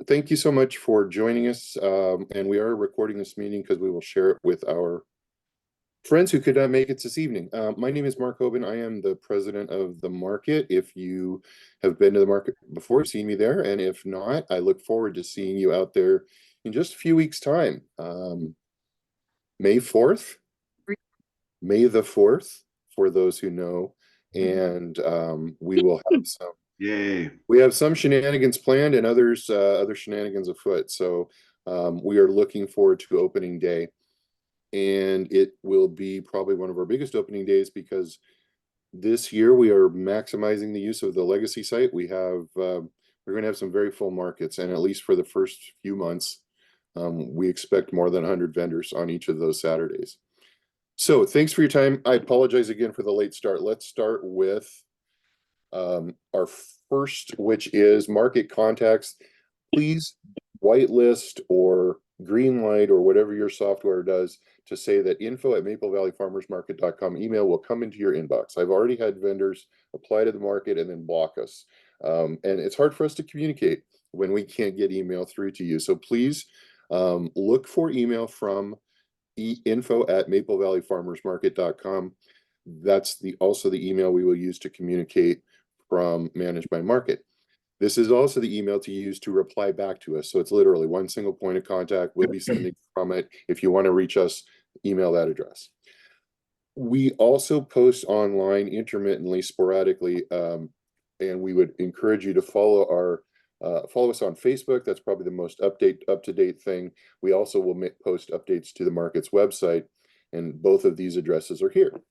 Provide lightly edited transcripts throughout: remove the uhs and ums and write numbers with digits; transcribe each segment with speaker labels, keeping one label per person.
Speaker 1: Thank you so much for joining us. And we are recording this meeting because we will share it with our friends who could not make it this evening. My name is Mark Hoban. I am the president of the market. If you have been to the market before, seen me there, and if not, I look forward to seeing you out there in just a few weeks' time. May 4th, May the 4th, for those who know, and we will have some
Speaker 2: Yay.
Speaker 1: we have some shenanigans planned and other shenanigans afoot. So we are looking forward to opening day, and it will be probably one of our biggest opening days because this year we are maximizing the use of the legacy site. We're going to have some very full markets, and at least for the first few months, we expect more than 100 vendors on each of those Saturdays. So thanks for your time. I apologize again for the late start. Let's start with our first, which is market contacts. Please whitelist or green light or whatever your software does to say that info@maplevalleyfarmersmarket.com email will come into your inbox. I've already had vendors apply to the market and then block us. And it's hard for us to communicate when we can't get email through to you. So please look for email from info@maplevalleyfarmersmarket.com. That's also the email we will use to communicate from Managed by Market. This is also the email to use to reply back to us. So it's literally one single point of contact. We'll be sending from it. If you want to reach us, email that address. We also post online intermittently, sporadically, and we would encourage you to follow us on Facebook. That's probably the most up-to-date thing. We also will post updates to the market's website, and both of these addresses are here.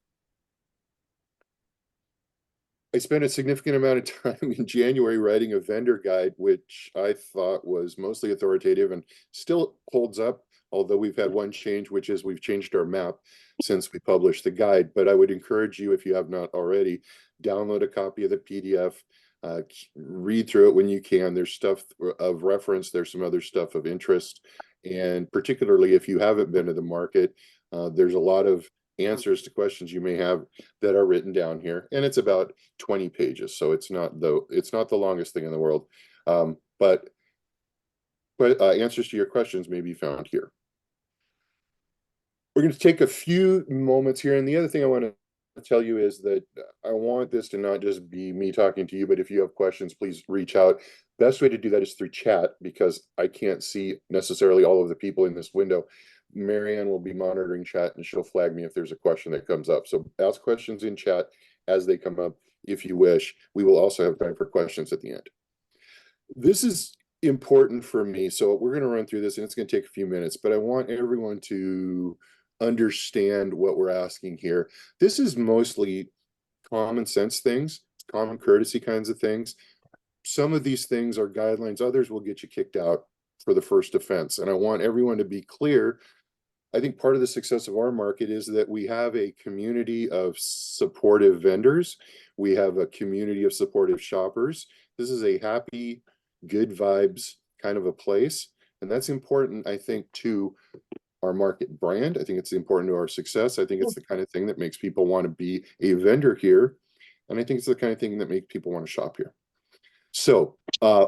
Speaker 1: I spent a significant amount of time in January writing a vendor guide, which I thought was mostly authoritative and still holds up, although we've had one change, which is we've changed our map since we published the guide. But I would encourage you, if you have not already, download a copy of the PDF, read through it when you can. There's stuff of reference, there's some other stuff of interest, and particularly if you haven't been to the market, there's a lot of answers to questions you may have that are written down here, and it's about 20 pages, so it's not the longest thing in the world, but answers to your questions may be found here. We're going to take a few moments here, and the other thing I want to tell you is that I want this to not just be me talking to you, but if you have questions, please reach out. Best way to do that is through chat, because I can't see necessarily all of the people in this window. Marianne will be monitoring chat, and she'll flag me if there's a question that comes up. So ask questions in chat as they come up if you wish. We will also have time for questions at the end. This is important for me, so we're going to run through this, and it's going to take a few minutes, but I want everyone to understand what we're asking here. This is mostly common sense things, common courtesy kinds of things. Some of these things are guidelines, others will get you kicked out for the first offense. And I want everyone to be clear. I think part of the success of our market is that we have a community of supportive vendors. We have a community of supportive shoppers. This is a happy, good vibes kind of a place. And that's important, I think, to our market brand. I think it's important to our success. I think it's the kind of thing that makes people want to be a vendor here. And I think it's the kind of thing that makes people want to shop here. So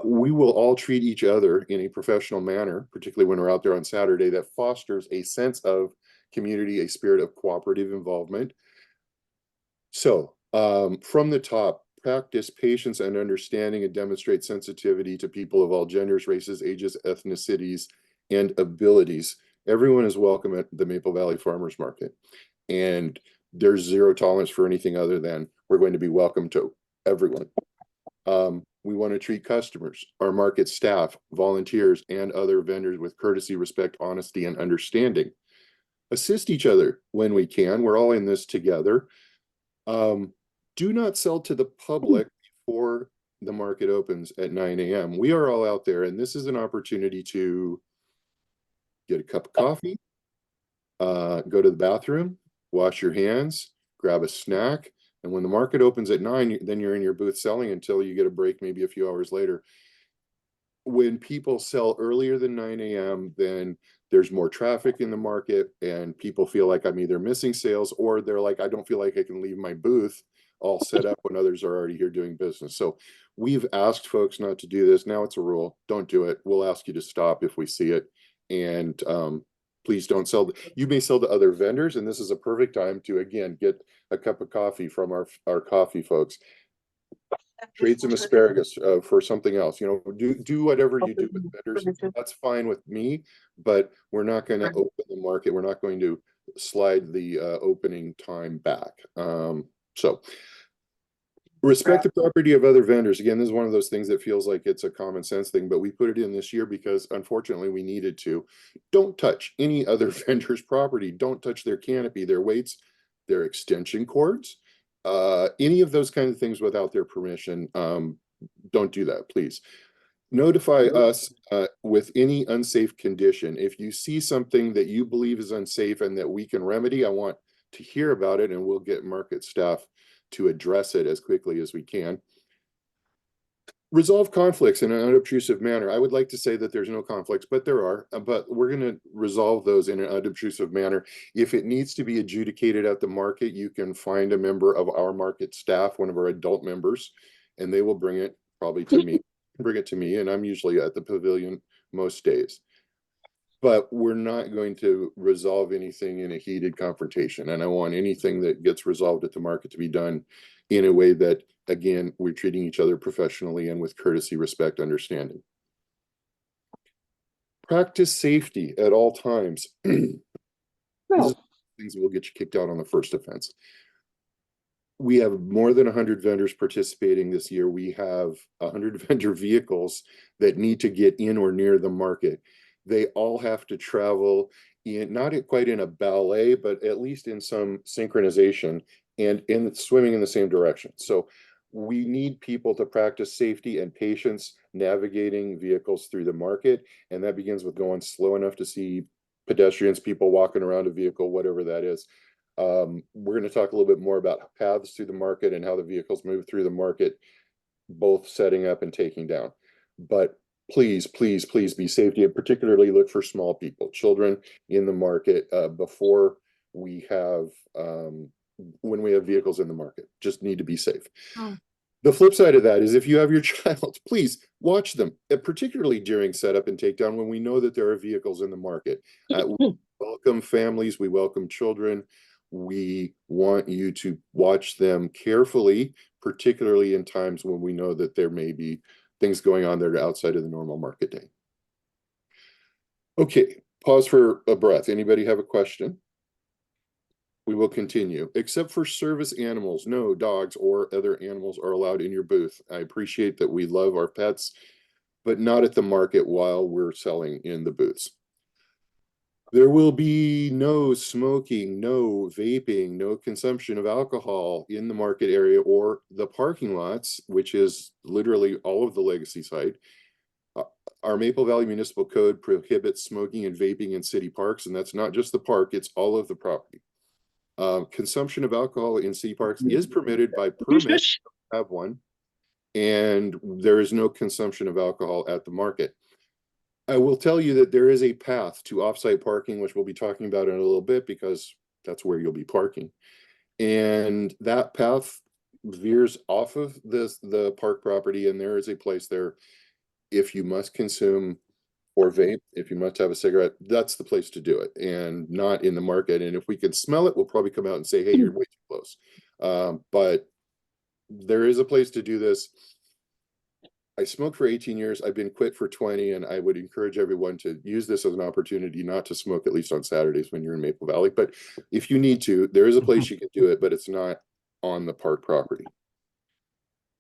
Speaker 1: we will all treat each other in a professional manner, particularly when we're out there on Saturday, that fosters a sense of community, a spirit of cooperative involvement. So from the top, practice patience and understanding and demonstrate sensitivity to people of all genders, races, ages, ethnicities, and abilities. Everyone is welcome at the Maple Valley Farmers Market. And there's zero tolerance for anything other than we're going to be welcome to everyone. We want to treat customers, our market staff, volunteers, and other vendors with courtesy, respect, honesty, and understanding. Assist each other when we can. We're all in this together. Do not sell to the public before the market opens at 9 a.m. We are all out there, and this is an opportunity to get a cup of coffee, go to the bathroom, wash your hands, grab a snack. And when the market opens at 9, then you're in your booth selling until you get a break, maybe a few hours later. When people sell earlier than 9 a.m., then there's more traffic in the market, and people feel like I'm either missing sales or they're like, I don't feel like I can leave my booth all set up when others are already here doing business. So we've asked folks not to do this. Now it's a rule. Don't do it. We'll ask you to stop if we see it. And please don't sell. You may sell to other vendors, and this is a perfect time to, again, get a cup of coffee from our coffee folks. Trade some asparagus for something else. You know, do whatever you do with vendors. That's fine with me, but we're not going to open the market. We're not going to slide the opening time back. So respect the property of other vendors. Again, this is one of those things that feels like it's a common sense thing, but we put it in this year because unfortunately we needed to. Don't touch any other vendor's property. Don't touch their canopy, their weights, their extension cords, any of those kinds of things without their permission. Don't do that, please. Notify us with any unsafe condition. If you see something that you believe is unsafe and that we can remedy, I want to hear about it, and we'll get market staff to address it as quickly as we can. Resolve conflicts in an unobtrusive manner. I would like to say that there's no conflicts, but there are. But we're going to resolve those in an unobtrusive manner. If it needs to be adjudicated at the market, you can find a member of our market staff, one of our adult members, and they will bring it probably to me. Bring it to me, and I'm usually at the pavilion most days. But we're not going to resolve anything in a heated confrontation. And I want anything that gets resolved at the market to be done in a way that, again, we're treating each other professionally and with courtesy, respect, understanding. Practice safety at all times. These are things that will get you kicked out on the first offense. We have more than 100 vendors participating this year. We have 100 vendor vehicles that need to get in or near the market. They all have to travel in, not quite in a ballet, but at least in some synchronization and in swimming in the same direction. So we need people to practice safety and patience navigating vehicles through the market. And that begins with going slow enough to see pedestrians, people walking around a vehicle, whatever that is. We're going to talk a little bit more about paths through the market and how the vehicles move through the market, both setting up and taking down. But please, please, please be safety, and particularly look for small people, children in the market before we have, when we have vehicles in the market. Just need to be safe. Oh. The flip side of that is if you have your child, please watch them, particularly during setup and takedown when we know that there are vehicles in the market. We welcome families, we welcome children. We want you to watch them carefully, particularly in times when we know that there may be things going on that are outside of the normal market day. Okay, pause for a breath. Anybody have a question? We will continue. Except for service animals, no dogs or other animals are allowed in your booth. I appreciate that we love our pets, but not at the market while we're selling in the booths. There will be no smoking, no vaping, no consumption of alcohol in the market area or the parking lots, which is literally all of the Legacy site. Our Maple Valley Municipal Code prohibits smoking and vaping in city parks, and that's not just the park, it's all of the property. Consumption of alcohol in city parks is permitted by permit, have one, and there is no consumption of alcohol at the market. I will tell you that there is a path to offsite parking, which we'll be talking about in a little bit because that's where you'll be parking. And that path veers off of the park property, and there is a place there. If you must consume or vape, if you must have a cigarette, that's the place to do it, and not in the market. And if we can smell it, we'll probably come out and say, hey, you're way too close. But there is a place to do this. I smoked for 18 years. I've been quit for 20, and I would encourage everyone to use this as an opportunity not to smoke, at least on Saturdays when you're in Maple Valley. But if you need to, there is a place you can do it, but it's not on the park property.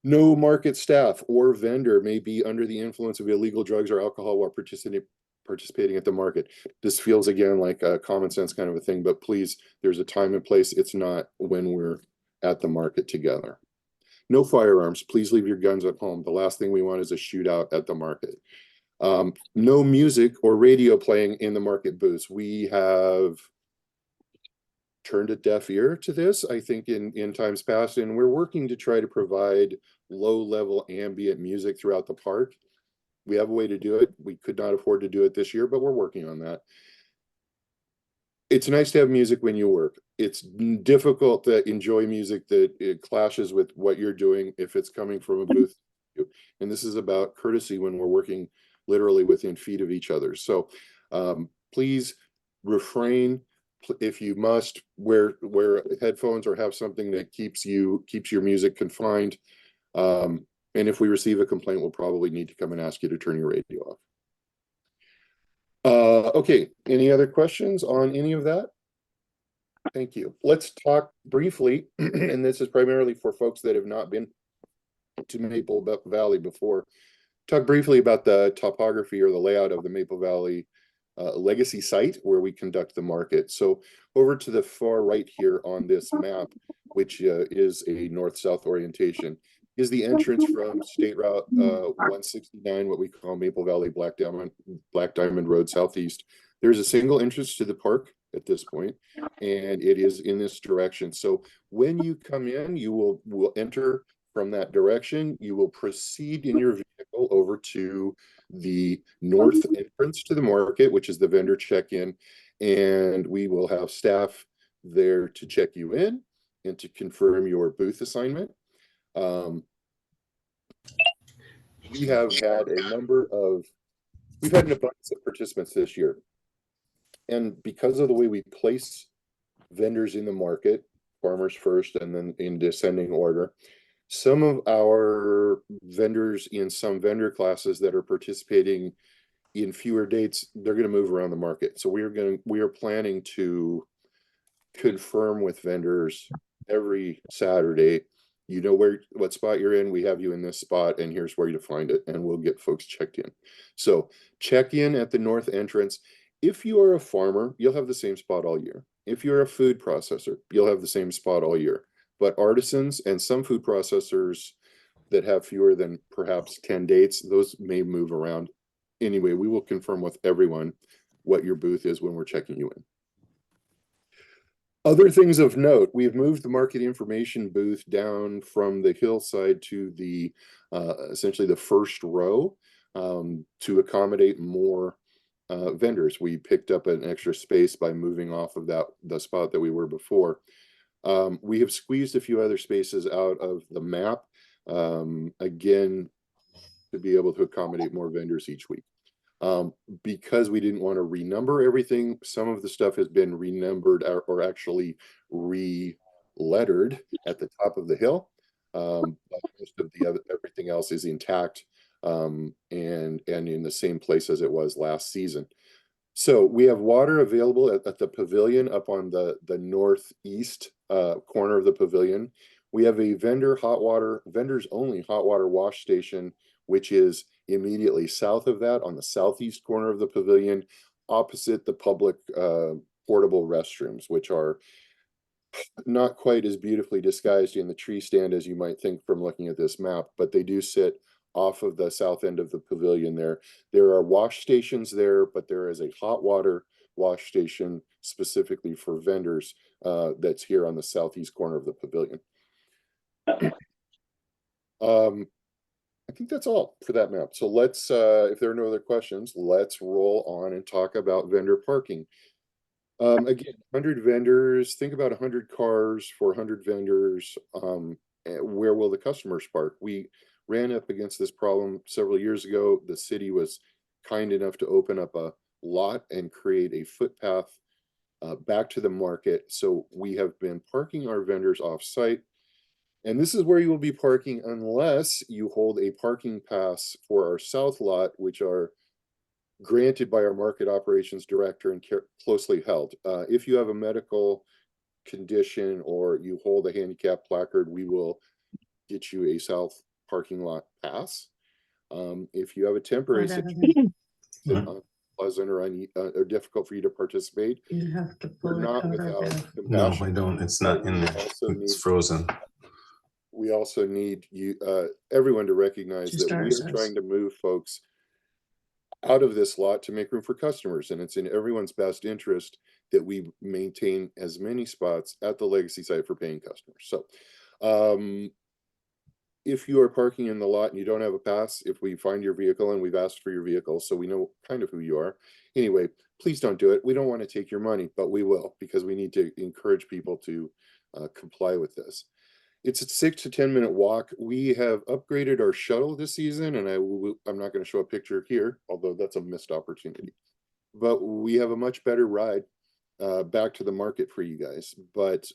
Speaker 1: No market staff or vendor may be under the influence of illegal drugs or alcohol while participating at the market. This feels, again, like a common sense kind of a thing, but please, there's a time and place. It's not when we're at the market together. No firearms. Please leave your guns at home. The last thing we want is a shootout at the market. No music or radio playing in the market booths. We have turned a deaf ear to this, I think, in times past, and we're working to try to provide low-level ambient music throughout the park. We have a way to do it. We could not afford to do it this year, but we're working on that. it's nice to have music when you work. It's difficult to enjoy music that it clashes with what you're doing if it's coming from a booth. And this is about courtesy when we're working literally within feet of each other. So please refrain. If you must, wear headphones or have something that keeps your music confined. And if we receive a complaint, we'll probably need to come and ask you to turn your radio off. Okay, any other questions on any of that? Thank you. Let's talk briefly, and this is primarily for folks that have not been to Maple Valley before. Talk briefly about the topography or the layout of the Maple Valley legacy site where we conduct the market. So over to the far right here on this map, which is a north-south orientation, is the entrance from State Route 169, what we call Maple Valley Black Diamond Road Southeast. There's a single entrance to the park at this point, and it is in this direction. So when you come in, you will enter from that direction. You will proceed in your vehicle over to the north entrance to the market, which is the vendor check-in, and we will have staff there to check you in and to confirm your booth assignment. We have had we've had an abundance of participants this year. And because of the way we place vendors in the market, farmers first and then in descending order, some of our vendors in some vendor classes that are participating in fewer dates, they're going to move around the market. So we are planning to confirm with vendors every Saturday, you know what spot you're in, we have you in this spot, and here's where you find it, and we'll get folks checked in. So check in at the north entrance. If you are a farmer, you'll have the same spot all year. If you're a food processor, you'll have the same spot all year. But artisans and some food processors that have fewer than perhaps 10 dates, those may move around. Anyway, we will confirm with everyone what your booth is when we're checking you in. Other things of note, we've moved the market information booth down from the hillside to the essentially the first row to accommodate more vendors. We picked up an extra space by moving off of the spot that we were before. We have squeezed a few other spaces out of the map, again, to be able to accommodate more vendors each week. Because we didn't want to renumber everything, some of the stuff has been renumbered or actually re-lettered at the top of the hill. But most of everything else is intact and in the same place as it was last season. So we have water available at the pavilion up on the northeast corner of the pavilion. We have a vendors only hot water wash station, which is immediately south of that on the southeast corner of the pavilion, opposite the public portable restrooms, which are not quite as beautifully disguised in the tree stand as you might think from looking at this map, but they do sit off of the south end of the pavilion there. There are wash stations there, but there is a hot water wash station specifically for vendors that's here on the southeast corner of the pavilion. I think that's all for that map. So let's, if there are no other questions, let's roll on and talk about vendor parking. Again, 100 vendors, think about 100 cars for 100 vendors. Where will the customers park? We ran up against this problem several years ago. The city was kind enough to open up a lot and create a footpath back to the market. So we have been parking our vendors off site. And this is where you will be parking unless you hold a parking pass for our south lot, which are granted by our market operations director and closely held. If you have a medical condition or you hold a handicap placard, we will get you a south parking lot pass. If you have a temporary situation, unpleasant or difficult for you to participate,
Speaker 2: You have to
Speaker 1: we're
Speaker 2: pull it
Speaker 1: not
Speaker 2: out
Speaker 1: without
Speaker 2: of there.
Speaker 3: No,
Speaker 1: compassion.
Speaker 3: I don't. It's not in there. It's frozen.
Speaker 1: We also need you, everyone to recognize
Speaker 2: Just
Speaker 1: that we
Speaker 2: ours
Speaker 1: are
Speaker 2: is.
Speaker 1: trying to move folks out of this lot to make room for customers. And it's in everyone's best interest that we maintain as many spots at the legacy site for paying customers. So if you are parking in the lot and you don't have a pass, if we find your vehicle and we've asked for your vehicle, so we know kind of who you are. Anyway, please don't do it. We don't want to take your money, but we will, because we need to encourage people to comply with this. It's a 6 to 10 minute walk. We have upgraded our shuttle this season, and I'm not going to show a picture here, although that's a missed opportunity. But we have a much better ride back to the market for you guys. But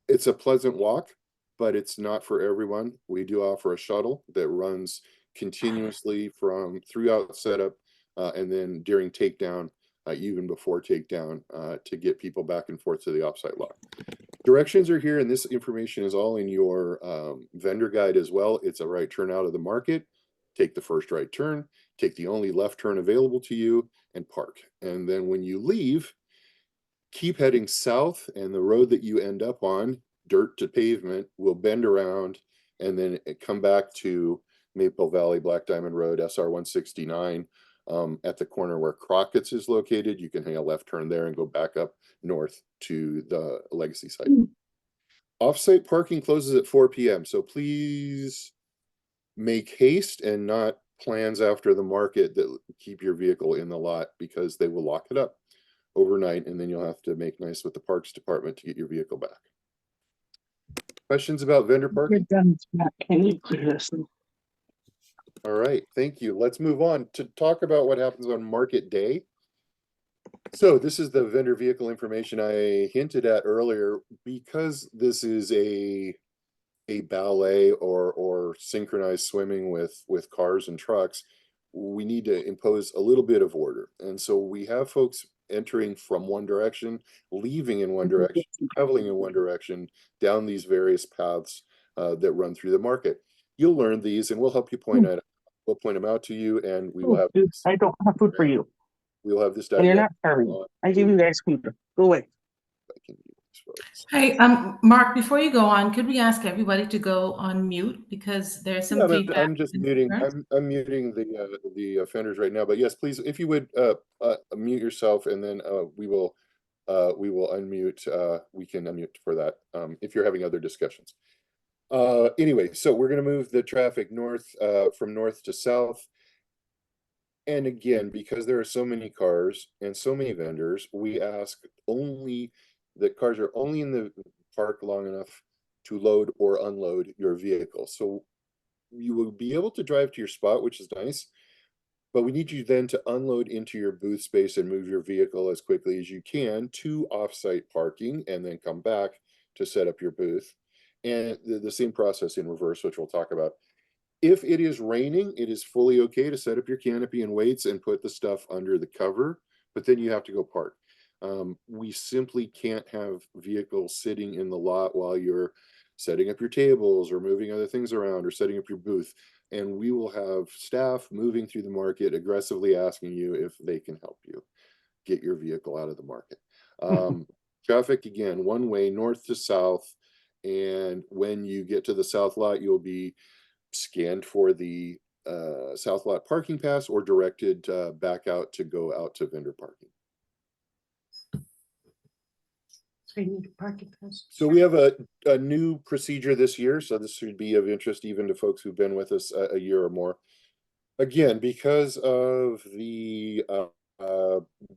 Speaker 1: it's a pleasant walk, but it's not for everyone. We do offer a shuttle that runs continuously from throughout setup and then during takedown, even before takedown, to get people back and forth to the offsite lot. Directions are here, and this information is all in your vendor guide as well. It's a right turn out of the market. Take the first right turn, take the only left turn available to you, and park. And then when you leave, keep heading south, and the road that you end up on, dirt to pavement, will bend around and then come back to Maple Valley Black Diamond Road, SR 169. At the corner where Crockett's is located, you can hang a left turn there and go back up north to the Legacy site. Offsite parking closes at 4 p.m. So please make haste and not plans after the market that keep your vehicle in the lot, because they will lock it up overnight, and then you'll have to make nice with the parks department to get your vehicle back. Questions about vendor parking?
Speaker 2: Can you clear this?
Speaker 1: All right, thank you. Let's move on to talk about what happens on market day. So this is the vendor vehicle information I hinted at earlier. Because this is a ballet or synchronized swimming with cars and trucks, we need to impose a little bit of order. And so we have folks entering from one direction, leaving in one direction, traveling in one direction, down these various paths that run through the market. You'll learn these, and we'll help you point out. We'll point them out to you, and we will have.
Speaker 2: I don't have food for you.
Speaker 1: We will have this.
Speaker 2: And you're not starving. I give you guys food. Go away.
Speaker 4: Hey, Mark, before you go on, could we ask everybody to go on mute, because there's some feedback?
Speaker 1: I'm just muting. I'm muting the offenders right now. But yes, please, if you would mute yourself, and then we will unmute. We can unmute for that if you're having other discussions. Anyway, so we're going to move the traffic north from north to south. And again, because there are so many cars and so many vendors, we ask only that cars are only in the park long enough to load or unload your vehicle. So you will be able to drive to your spot, which is nice, but we need you then to unload into your booth space and move your vehicle as quickly as you can to offsite parking, and then come back to set up your booth. And the same process in reverse, which we'll talk about. If it is raining, it is fully okay to set up your canopy and weights and put the stuff under the cover, but then you have to go park. We simply can't have vehicles sitting in the lot while you're setting up your tables or moving other things around or setting up your booth. And we will have staff moving through the market aggressively asking you if they can help you get your vehicle out of the market. Traffic, again, one way, north to south. And when you get to the south lot, you'll be scanned for the south lot parking pass, or directed back out to go out to vendor parking.
Speaker 2: So you need a parking pass.
Speaker 1: So we have a new procedure this year, so this should be of interest even to folks who've been with us a year or more. Again, because of the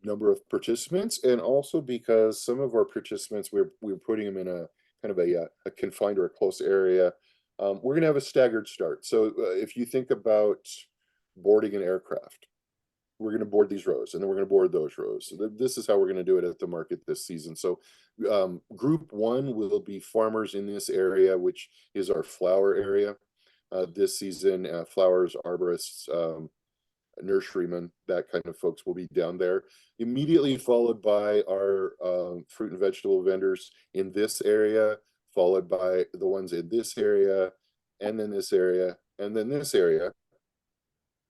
Speaker 1: number of participants, and also because some of our participants, we're putting them in a kind of a confined or a close area. We're going to have a staggered start. So if you think about boarding an aircraft, we're going to board these rows, and then we're going to board those rows. So this is how we're going to do it at the market this season. So group one will be farmers in this area, which is our flower area. This season, flowers, arborists, nurserymen, that kind of folks will be down there. Immediately followed by our fruit and vegetable vendors in this area, followed by the ones in this area, and then this area, and then this area,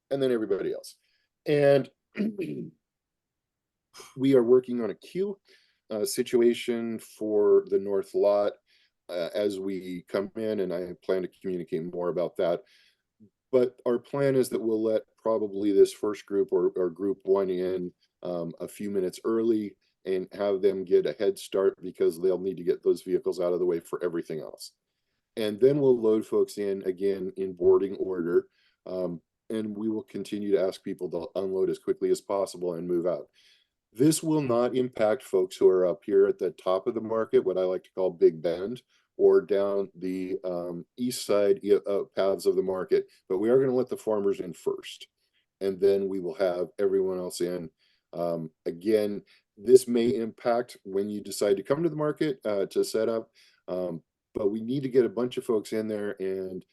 Speaker 1: and then everybody else. And we are working on a queue situation for the north lot as we come in, and I plan to communicate more about that. But our plan is that we'll let probably this first group or group one in a few minutes early, and have them get a head start, because they'll need to get those vehicles out of the way for everything else. And then we'll load folks in again in boarding order. And we will continue to ask people to unload as quickly as possible and move out. This will not impact folks who are up here at the top of the market, what I like to call Big Bend, or down the east side paths of the market. But we are going to let the farmers in first, and then we will have everyone else in. Again, this may impact when you decide to come to the market to set up, but we need to get a bunch of folks in there, and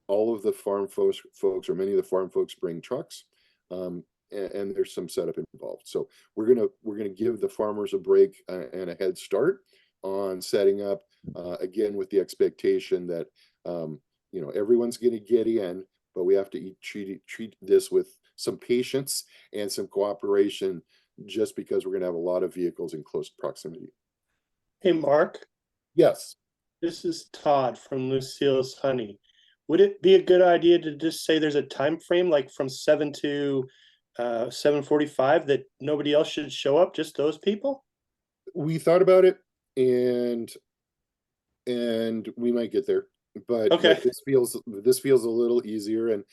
Speaker 1: all of the farm folks, or many of the farm folks, bring trucks. And there's some setup involved. So we're gonna give the farmers a break and a head start on setting up, again, with the expectation that everyone's gonna get in, but we have to treat this with some patience and some cooperation, just because we're gonna have a lot of vehicles in close proximity.
Speaker 5: Hey, Mark,
Speaker 1: Yes.
Speaker 5: this is Todd from Lucille's Honey. Would it be a good idea to just say there's a time frame, like from 7 to 7:45, that nobody else should show up, just those people?
Speaker 1: We thought about it, and we might get there, but
Speaker 5: Okay.
Speaker 1: this feels a little easier, and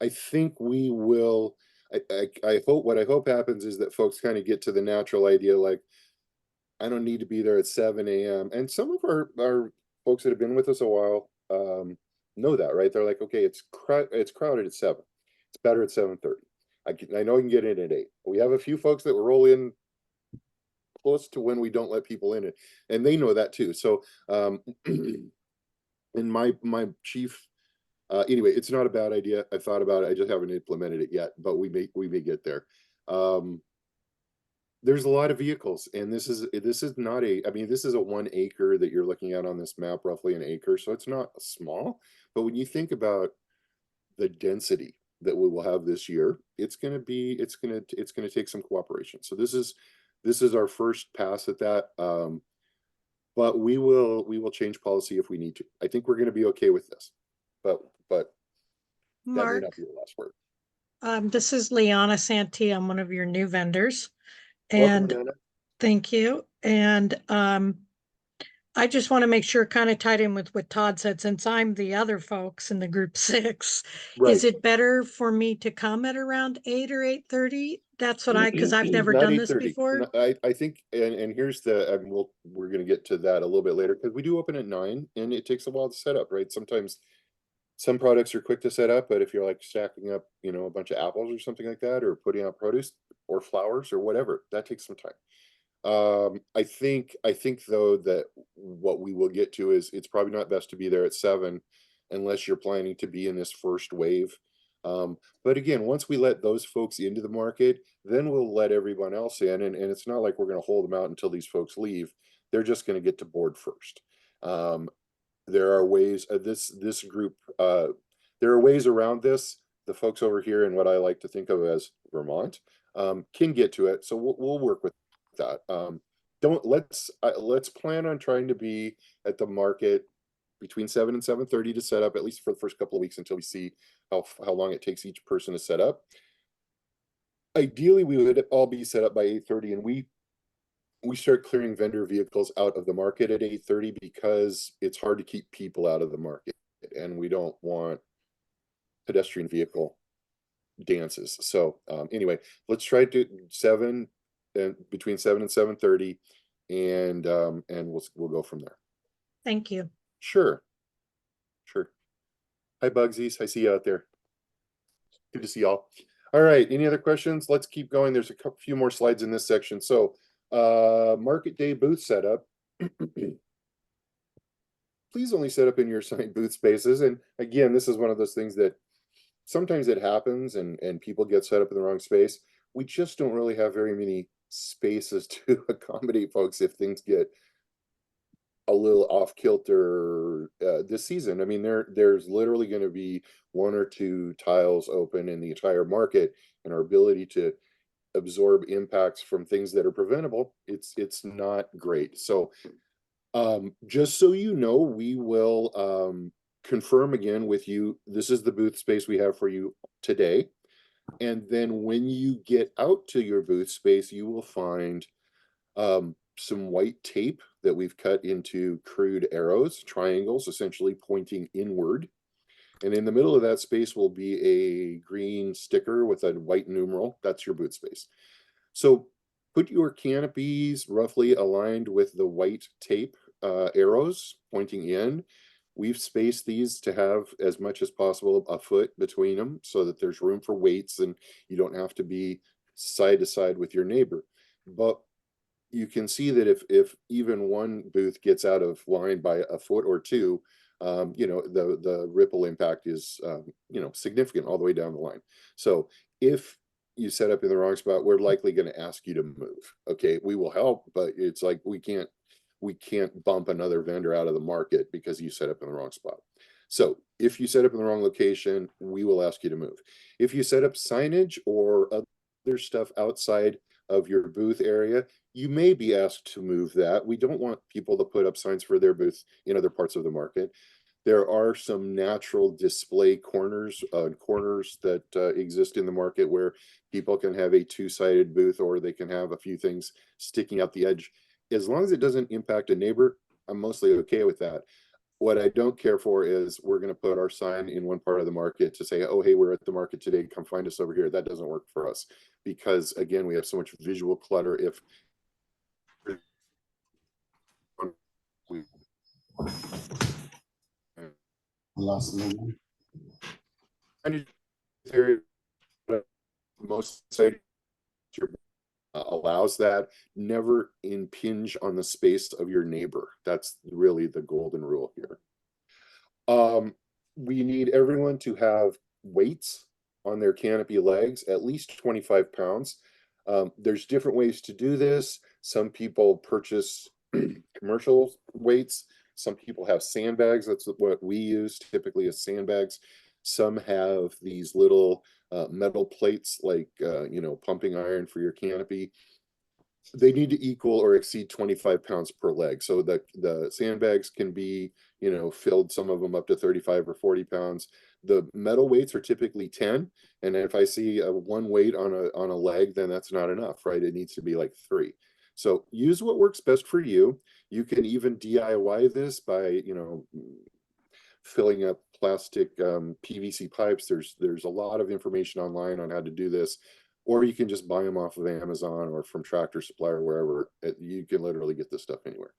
Speaker 1: I think we will. I hope, what I hope happens is that folks kind of get to the natural idea, like, I don't need to be there at 7 a.m. And some of our folks that have been with us a while know that, right? They're like, okay, it's crowded at 7. It's better at 7:30. I know I can get in at 8. We have a few folks that will roll in close to when we don't let people in it, and they know that too. So and my chief, anyway, it's not a bad idea. I thought about it, I just haven't implemented it yet, but we may get there. There's a lot of vehicles, and this is not this is a 1 acre that you're looking at on this map, roughly an acre, so it's not small. But when you think about the density that we will have this year, it's going to take some cooperation. So this is our first pass at that. But we will change policy if we need to. I think we're going to be okay with this, but that may
Speaker 6: Mark,
Speaker 1: not be the last word.
Speaker 6: this is Liana Santee. I'm one of your new vendors.
Speaker 1: Welcome,
Speaker 6: And
Speaker 1: Amanda.
Speaker 6: thank you. And I just want to make sure, kind of tied in with what Todd said, since I'm the other folks in the group 6,
Speaker 1: Right.
Speaker 6: is it better for me to come at around 8 or 8:30? That's what because I've never
Speaker 1: Not
Speaker 6: done this
Speaker 1: 8:30.
Speaker 6: before.
Speaker 1: No, I think, and here's the, we're going to get to that a little bit later, because we do open at 9, and it takes a while to set up, right? Sometimes some products are quick to set up, but if you're like stacking up, a bunch of apples or something like that, or putting out produce or flowers or whatever, that takes some time. I think though that what we will get to is, it's probably not best to be there at 7 unless you're planning to be in this first wave. But again, once we let those folks into the market, then we'll let everyone else in, and it's not like we're going to hold them out until these folks leave. They're just going to get to board first. There are ways, this group, there are ways around this. The folks over here in what I like to think of as Vermont can get to it, so we'll work with that. Let's plan on trying to be at the market between 7 and 7:30 to set up, at least for the first couple of weeks, until we see how long it takes each person to set up. Ideally, we would all be set up by 8:30, and we start clearing vendor vehicles out of the market at 8:30, because it's hard to keep people out of the market, and we don't want pedestrian vehicle dances. So anyway, let's try to 7, and between 7 and 7:30, and we'll go from there.
Speaker 6: Thank you.
Speaker 1: Sure. Hi, Bugsies. I see you out there. Good to see y'all. All right. Any other questions? Let's keep going. There's a few more slides in this section. So market day booth setup. Please only set up in your assigned booth spaces. And again, this is one of those things that sometimes it happens, and people get set up in the wrong space. We just don't really have very many spaces to accommodate folks if things get a little off kilter this season. I mean, there's literally going to be 1 or 2 tiles open in the entire market, and our ability to absorb impacts from things that are preventable, it's not great. So just so you know, we will confirm again with you, this is the booth space we have for you today. And then when you get out to your booth space, you will find some white tape that we've cut into crude arrows, triangles, essentially pointing inward. And in the middle of that space will be a green sticker with a white numeral. That's your boot space. So put your canopies roughly aligned with the white tape arrows pointing in. We've spaced these to have as much as possible a foot between them so that there's room for weights and you don't have to be side to side with your neighbor. But you can see that if even one booth gets out of line by a foot or two, you know, the ripple impact is, you know, significant all the way down the line. So if you set up in the wrong spot, we're likely going to ask you to move. Okay, we will help, but it's like we can't bump another vendor out of the market because you set up in the wrong spot. So if you set up in the wrong location, we will ask you to move. If you set up signage or other stuff outside of your booth area, you may be asked to move that. We don't want people to put up signs for their booths in other parts of the market. There are some natural display corners that exist in the market where people can have a two-sided booth or they can have a few things sticking out the edge. As long as it doesn't impact a neighbor, I'm mostly okay with that. What I don't care for is we're going to put our sign in one part of the market to say, oh, hey, we're at the market today. Come find us over here. That doesn't work for us because, again, we have so much visual clutter. If we
Speaker 3: Lost them.
Speaker 1: most sites allows that. Never impinge on the space of your neighbor. That's really the golden rule here. We need everyone to have weights on their canopy legs, at least 25 pounds. There's different ways to do this. Some people purchase commercial weights. Some people have sandbags. That's what we use typically as sandbags. Some have these little metal plates like, you know, pumping iron for your canopy. They need to equal or exceed 25 pounds per leg. So the sandbags can be, you know, filled, some of them up to 35 or 40 pounds. The metal weights are typically 10. And if I see one weight on a leg, then that's not enough, right? It needs to be like 3. So use what works best for you. You can even DIY this by, you know, filling up plastic PVC pipes. There's a lot of information online on how to do this, or you can just buy them off of Amazon or from Tractor Supply or wherever. You can literally get this stuff anywhere.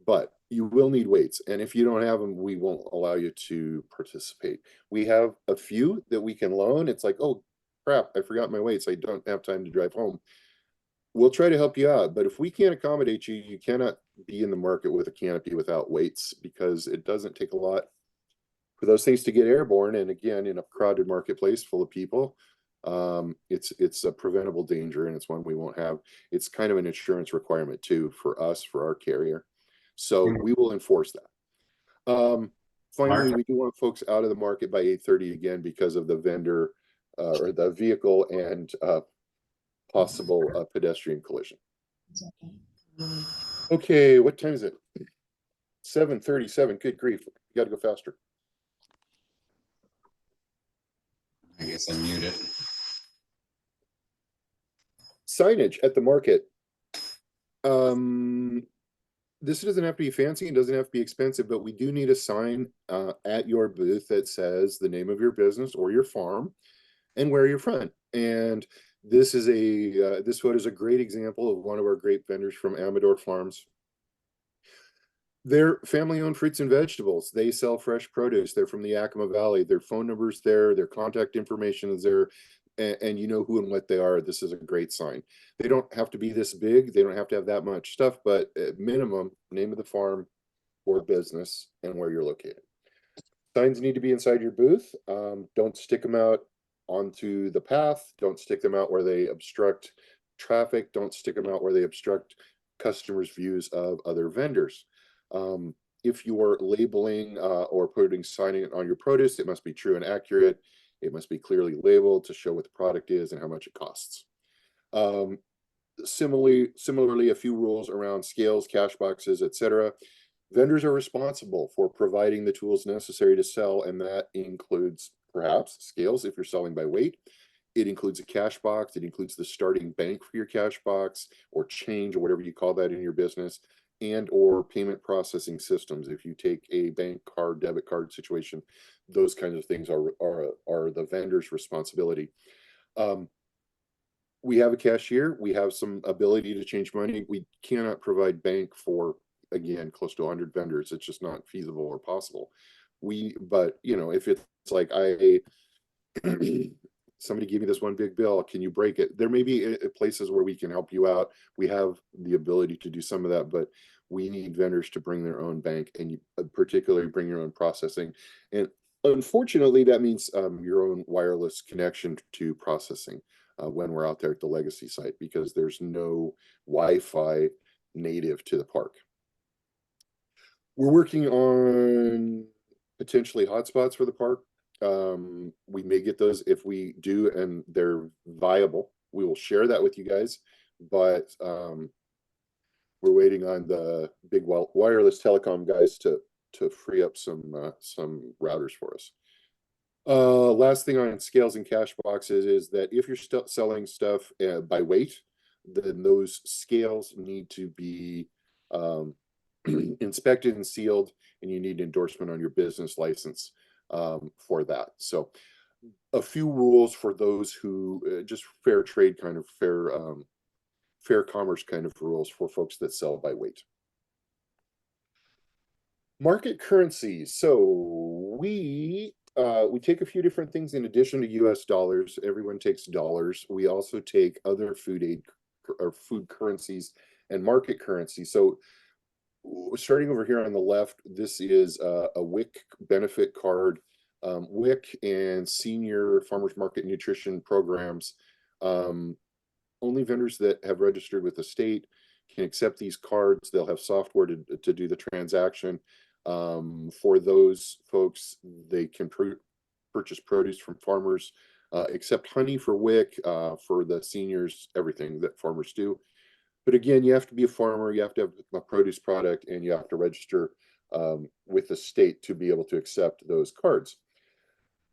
Speaker 1: But you will need weights, and if you don't have them, we won't allow you to participate. We have a few that we can loan. It's like, oh crap, I forgot my weights. I don't have time to drive home. We'll try to help you out, but if we can't accommodate you, you cannot be in the market with a canopy without weights, because it doesn't take a lot for those things to get airborne. And again, in a crowded marketplace full of people, it's a preventable danger, and it's one we won't have. It's kind of an insurance requirement too for us, for our carrier. So we will enforce that. Finally, we do want folks out of the market by 8:30 again because of the vendor or the vehicle and possible pedestrian collision. Okay, what time is it? 7:37. Good grief. You got to go faster.
Speaker 3: I guess I muted.
Speaker 1: Signage at the market. This doesn't have to be fancy. It doesn't have to be expensive, but we do need a sign at your booth that says the name of your business or your farm and where you're from. And this is this photo is a great example of one of our great vendors from Amador Farms. They're family-owned fruits and vegetables. They sell fresh produce. They're from the Yakima Valley. Their phone number's there. Their contact information is there. And you know who and what they are. This is a great sign. They don't have to be this big. They don't have to have that much stuff, but at minimum, name of the farm or business and where you're located. Signs need to be inside your booth. Don't stick them out onto the path. Don't stick them out where they obstruct traffic. Don't stick them out where they obstruct customers' views of other vendors. If you are labeling or putting signing on your produce, it must be true and accurate. It must be clearly labeled to show what the product is and how much it costs. Similarly, a few rules around scales, cash boxes, etc. Vendors are responsible for providing the tools necessary to sell, and that includes perhaps scales if you're selling by weight. It includes a cash box. It includes the starting bank for your cash box or change or whatever you call that in your business, and or payment processing systems. If you take a bank card, debit card situation, those kinds of things are the vendor's responsibility. We have a cashier. We have some ability to change money. We cannot provide bank for, again, close to 100 vendors. It's just not feasible or possible. But you know, if it's like somebody give me this one big bill, can you break it? There may be places where we can help you out. We have the ability to do some of that, but we need vendors to bring their own bank, and you particularly bring your own processing. And unfortunately, that means your own wireless connection to processing when we're out there at the legacy site, because there's no Wi-Fi native to the park. We're working on potentially hotspots for the park. We may get those. If we do and they're viable, we will share that with you guys, but we're waiting on the big wireless telecom guys to free up some routers for us. Last thing on scales and cash boxes is that if you're still selling stuff by weight, then those scales need to be inspected and sealed, and you need endorsement on your business license for that. So a few rules for those who just fair trade kind of fair commerce kind of rules for folks that sell by weight. Market currencies. So we take a few different things in addition to US dollars. Everyone takes dollars. We also take other food aid or food currencies and market currency. So starting over here on the left, this is a WIC benefit card. WIC and senior farmers market nutrition programs. Only vendors that have registered with the state can accept these cards. They'll have software to do the transaction. For those folks, they can purchase produce from farmers, accept honey for WIC, for the seniors, everything that farmers do. But again, you have to be a farmer, you have to have a produce product, and you have to register with the state to be able to accept those cards.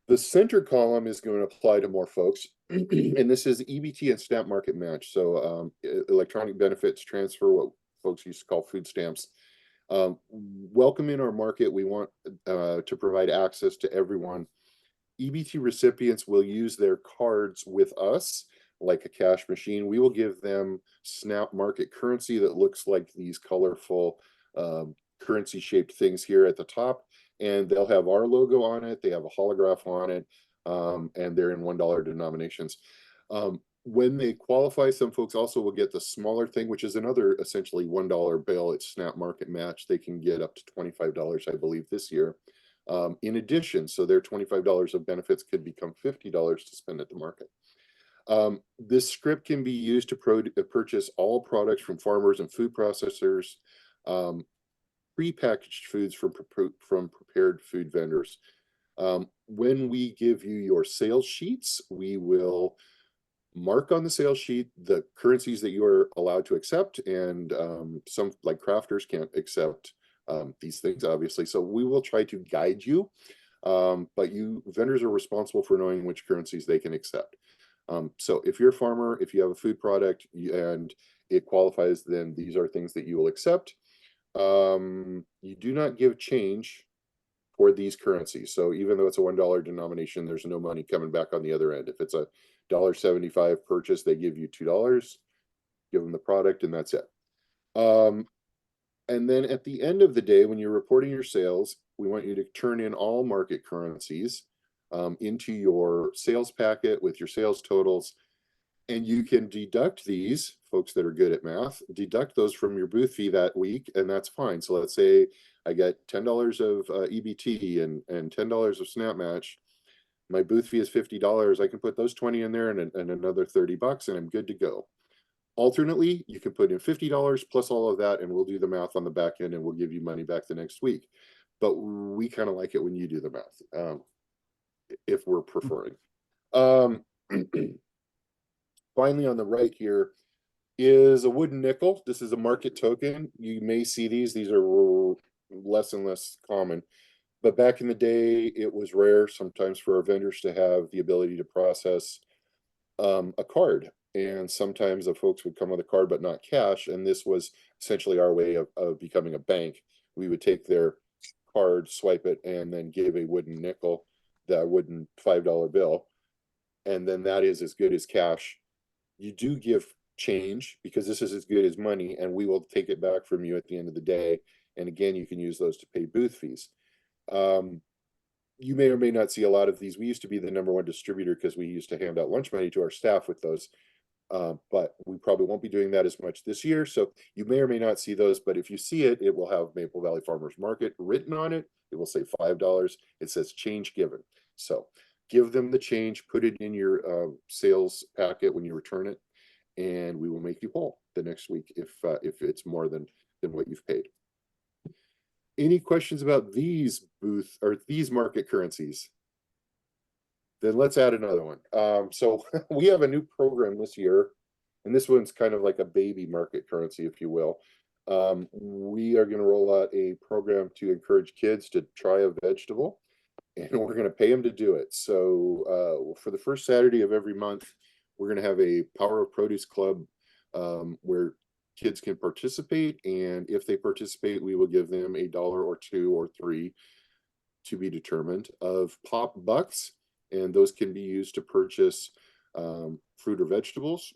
Speaker 1: The center column is going to apply to more folks, and this is EBT and SNAP market match. So electronic benefits transfer, what folks used to call food stamps. Welcome in our market. We want to provide access to everyone. EBT recipients will use their cards with us like a cash machine. We will give them SNAP market currency that looks like these colorful currency shaped things here at the top, and they'll have our logo on it. They have a holograph on it, and they're in $1 denominations. When they qualify, some folks also will get the smaller thing, which is another essentially $1 bill. It's SNAP market match. They can get up to $25, I believe, this year. In addition, so their $25 of benefits could become $50 to spend at the market. This script can be used to purchase all products from farmers and food processors, prepackaged foods from prepared food vendors. When we give you your sales sheets, we will mark on the sales sheet the currencies that you are allowed to accept, and some, like crafters, can't accept these things, obviously. So we will try to guide you, but you vendors are responsible for knowing which currencies they can accept. So if you're a farmer, if you have a food product and it qualifies, then these are things that you will accept. You do not give change for these currencies. So even though it's a $1 denomination, there's no money coming back on the other end. If it's a $1.75 purchase, they give you $2, give them the product, and that's it. And then at the end of the day, when you're reporting your sales, we want you to turn in all market currencies into your sales packet with your sales totals. And you can deduct these, folks that are good at math, deduct those from your booth fee that week, and that's fine. So let's say I get $10 of EBT and $10 of SNAP match. My booth fee is $50. I can put those 20 in there and another $30, and I'm good to go. Alternately, you can put in $50 plus all of that, and we'll do the math on the back end, and we'll give you money back the next week. But we kind of like it when you do the math, if we're preferring. Finally, on the right here is a wooden nickel. This is a market token. You may see these. These are less and less common. But back in the day, it was rare sometimes for our vendors to have the ability to process a card. And sometimes the folks would come with a card but not cash, and this was essentially our way of becoming a bank. We would take their card, swipe it, and then give a wooden nickel, that wooden $5 bill, and then that is as good as cash. You do give change because this is as good as money, and we will take it back from you at the end of the day. And again, you can use those to pay booth fees. You may or may not see a lot of these. We used to be the #1 distributor because we used to hand out lunch money to our staff with those. But we probably won't be doing that as much this year. So you may or may not see those, but if you see it, it will have Maple Valley Farmers Market written on it. It will say $5. It says change given. So give them the change, put it in your sales packet when you return it, and we will make you whole the next week if it's more than what you've paid. Any questions about these booth or these market currencies? Then let's add another one. So we have a new program this year, and this one's kind of like a baby market currency, if you will. We are going to roll out a program to encourage kids to try a vegetable, and we're going to pay them to do it. So for the first Saturday of every month, we're going to have a Power of Produce Club where kids can participate, and if they participate, we will give them $1 or $2 or $3 to be determined of pop bucks, and those can be used to purchase fruit or vegetables.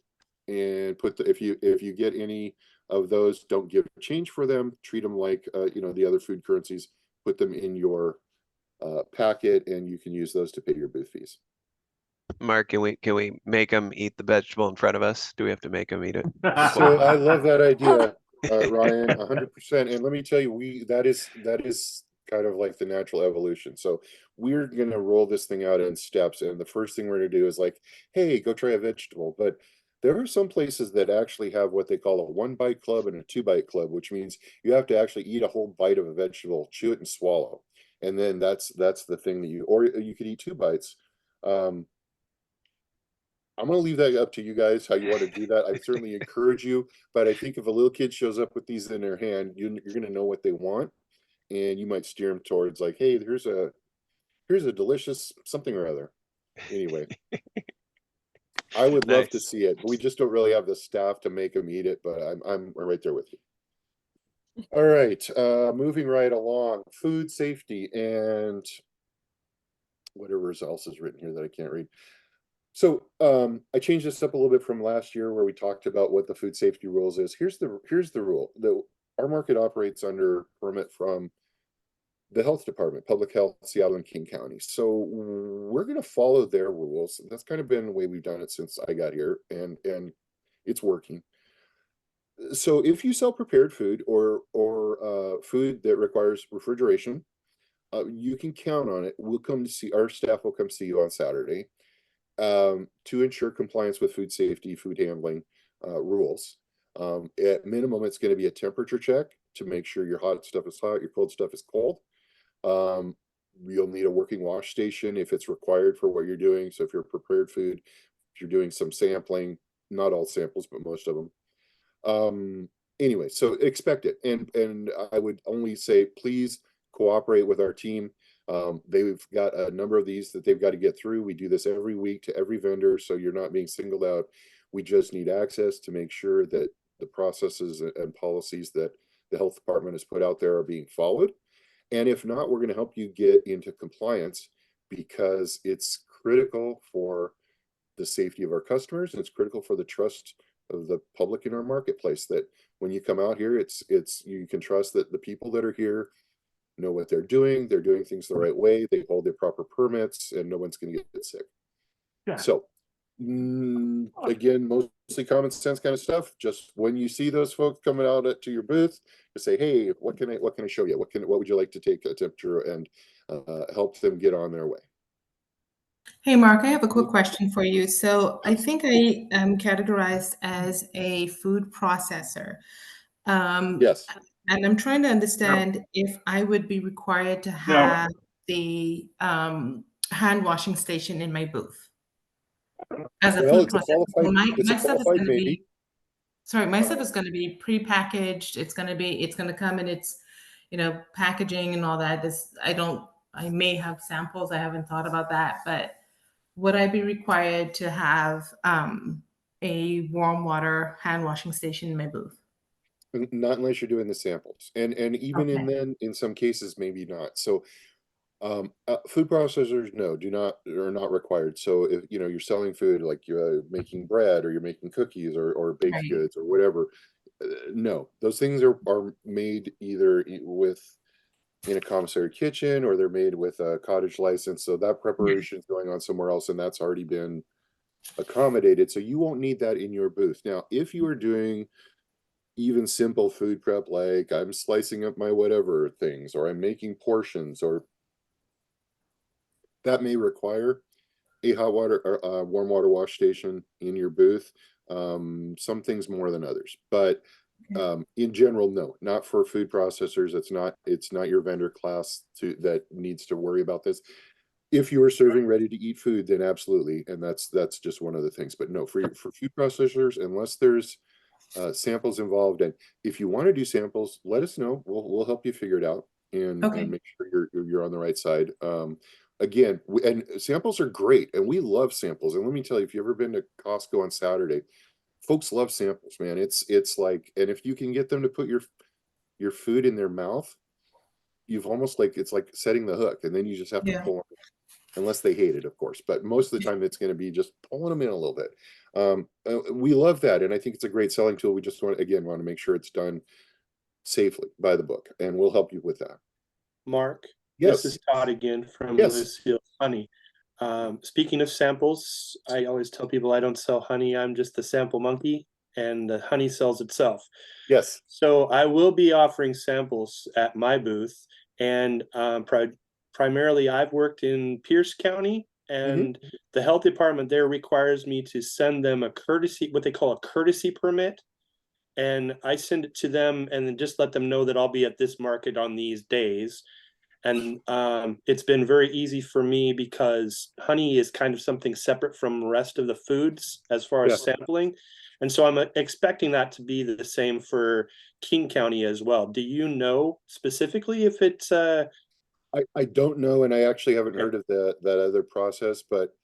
Speaker 1: And if you get any of those, don't give change for them. Treat them like the other food currencies. Put them in your packet, and you can use those to pay your booth fees.
Speaker 7: Mark, can we make them eat the vegetable in front of us? Do we have to make them eat it?
Speaker 1: So I love that idea, Ryan, 100%. And let me tell you, that is kind of like the natural evolution. So we're going to roll this thing out in steps. And the first thing we're going to do is like, hey, go try a vegetable. But there are some places that actually have what they call a 1-bite club and a 2-bite club, which means you have to actually eat a whole bite of a vegetable, chew it and swallow. And then that's the thing that or you could eat 2 bites. I'm going to leave that up to you guys, how you want to do that. I certainly encourage you, but I think if a little kid shows up with these in their hand, you're going to know what they want, and you might steer them towards like, hey, here's a delicious something or other. Anyway, I would love to see it. We just don't really have the staff to make them eat it, but I'm right there with you. All right, moving right along, food safety and whatever else is written here that I can't read. So I changed this up a little bit from last year where we talked about what the food safety rules is. Here's the rule. Our market operates under permit from the health department, public health, Seattle and King County. So we're going to follow their rules. That's kind of been the way we've done it since I got here, and it's working. So if you sell prepared food or food that requires refrigeration, you can count on it. Our staff will come see you on Saturday to ensure compliance with food safety, food handling rules. At minimum, it's going to be a temperature check to make sure your hot stuff is hot, your cold stuff is cold. You'll need a working wash station if it's required for what you're doing. So if you're prepared food, if you're doing some sampling, not all samples, but most of them. Anyway, so expect it. And I would only say, please cooperate with our team. They've got a number of these that they've got to get through. We do this every week to every vendor, so you're not being singled out. We just need access to make sure that the processes and policies that the health department has put out there are being followed. And if not, we're going to help you get into compliance because it's critical for the safety of our customers, and it's critical for the trust of the public in our marketplace, that when you come out here, you can trust that the people that are here know what they're doing things the right way, they hold their proper permits, and no one's going to get sick. Yeah. So again, mostly common sense kind of stuff. Just when you see those folks coming out to your booth, just say, hey, what can I show you? What would you like to take a temperature, and help them get on their way.
Speaker 4: Hey, Mark, I have a quick question for you. So I think I am categorized as a food processor.
Speaker 1: Yes.
Speaker 4: And I'm trying to understand if I would be required to have the hand washing station in my booth as a food processor. My stuff is going to be, sorry, my stuff is going to be pre-packaged. It's going to come in its, packaging and all that. I may have samples. I haven't thought about that, but would I be required to have a warm water hand washing station in my booth?
Speaker 1: Not unless you're doing the samples, and even in
Speaker 4: Okay.
Speaker 1: then, in some cases, maybe not. So, food processors, no, are not required. So if you know you're selling food, like you're making bread or you're making cookies or baked
Speaker 4: Right.
Speaker 1: goods or whatever, no, those things are made either with in a commissary kitchen or they're made with a cottage license. So that preparation is going on somewhere else, and that's already been accommodated. So you won't need that in your booth. Now, if you are doing even simple food prep, like I'm slicing up my whatever things, or I'm making portions, or that may require a hot water or warm water wash station in your booth. Some things more than others, but in general, no, not for food processors. It's not your vendor class that needs to worry about this. If you are serving ready to eat food, then absolutely, and that's just one of the things. But no, for food processors, unless there's samples involved, and if you want to do samples, let us know. We'll help you figure it out and
Speaker 4: Okay.
Speaker 1: make sure you're on the right side. Again, and samples are great, and we love samples. And let me tell you, if you've ever been to Costco on Saturday, folks love samples, man. It's like, and if you can get them to put your food in their mouth, you've almost like it's like setting the hook, and then you just have to
Speaker 4: Yeah.
Speaker 1: pull them, unless they hate it, of course. But most of the time, it's going to be just pulling them in a little bit. We love that, and I think it's a great selling tool. We just want to make sure it's done safely by the book, and we'll help you with that.
Speaker 5: Mark,
Speaker 1: Yes.
Speaker 5: this is Todd again from
Speaker 1: Yes.
Speaker 5: Lucille Honey. Speaking of samples, I always tell people I don't sell honey. I'm just the sample monkey, and the honey sells itself.
Speaker 1: Yes.
Speaker 5: So I will be offering samples at my booth, and primarily I've worked in Pierce County, and the health department there requires me to send them what they call a courtesy permit. And I send it to them and then just let them know that I'll be at this market on these days. And it's been very easy for me because honey is kind of something separate from the rest of the foods as far as sampling. And so I'm expecting that to be the same for King County as well. Do you know specifically if it's
Speaker 1: I don't know, and I actually haven't heard of that other process, but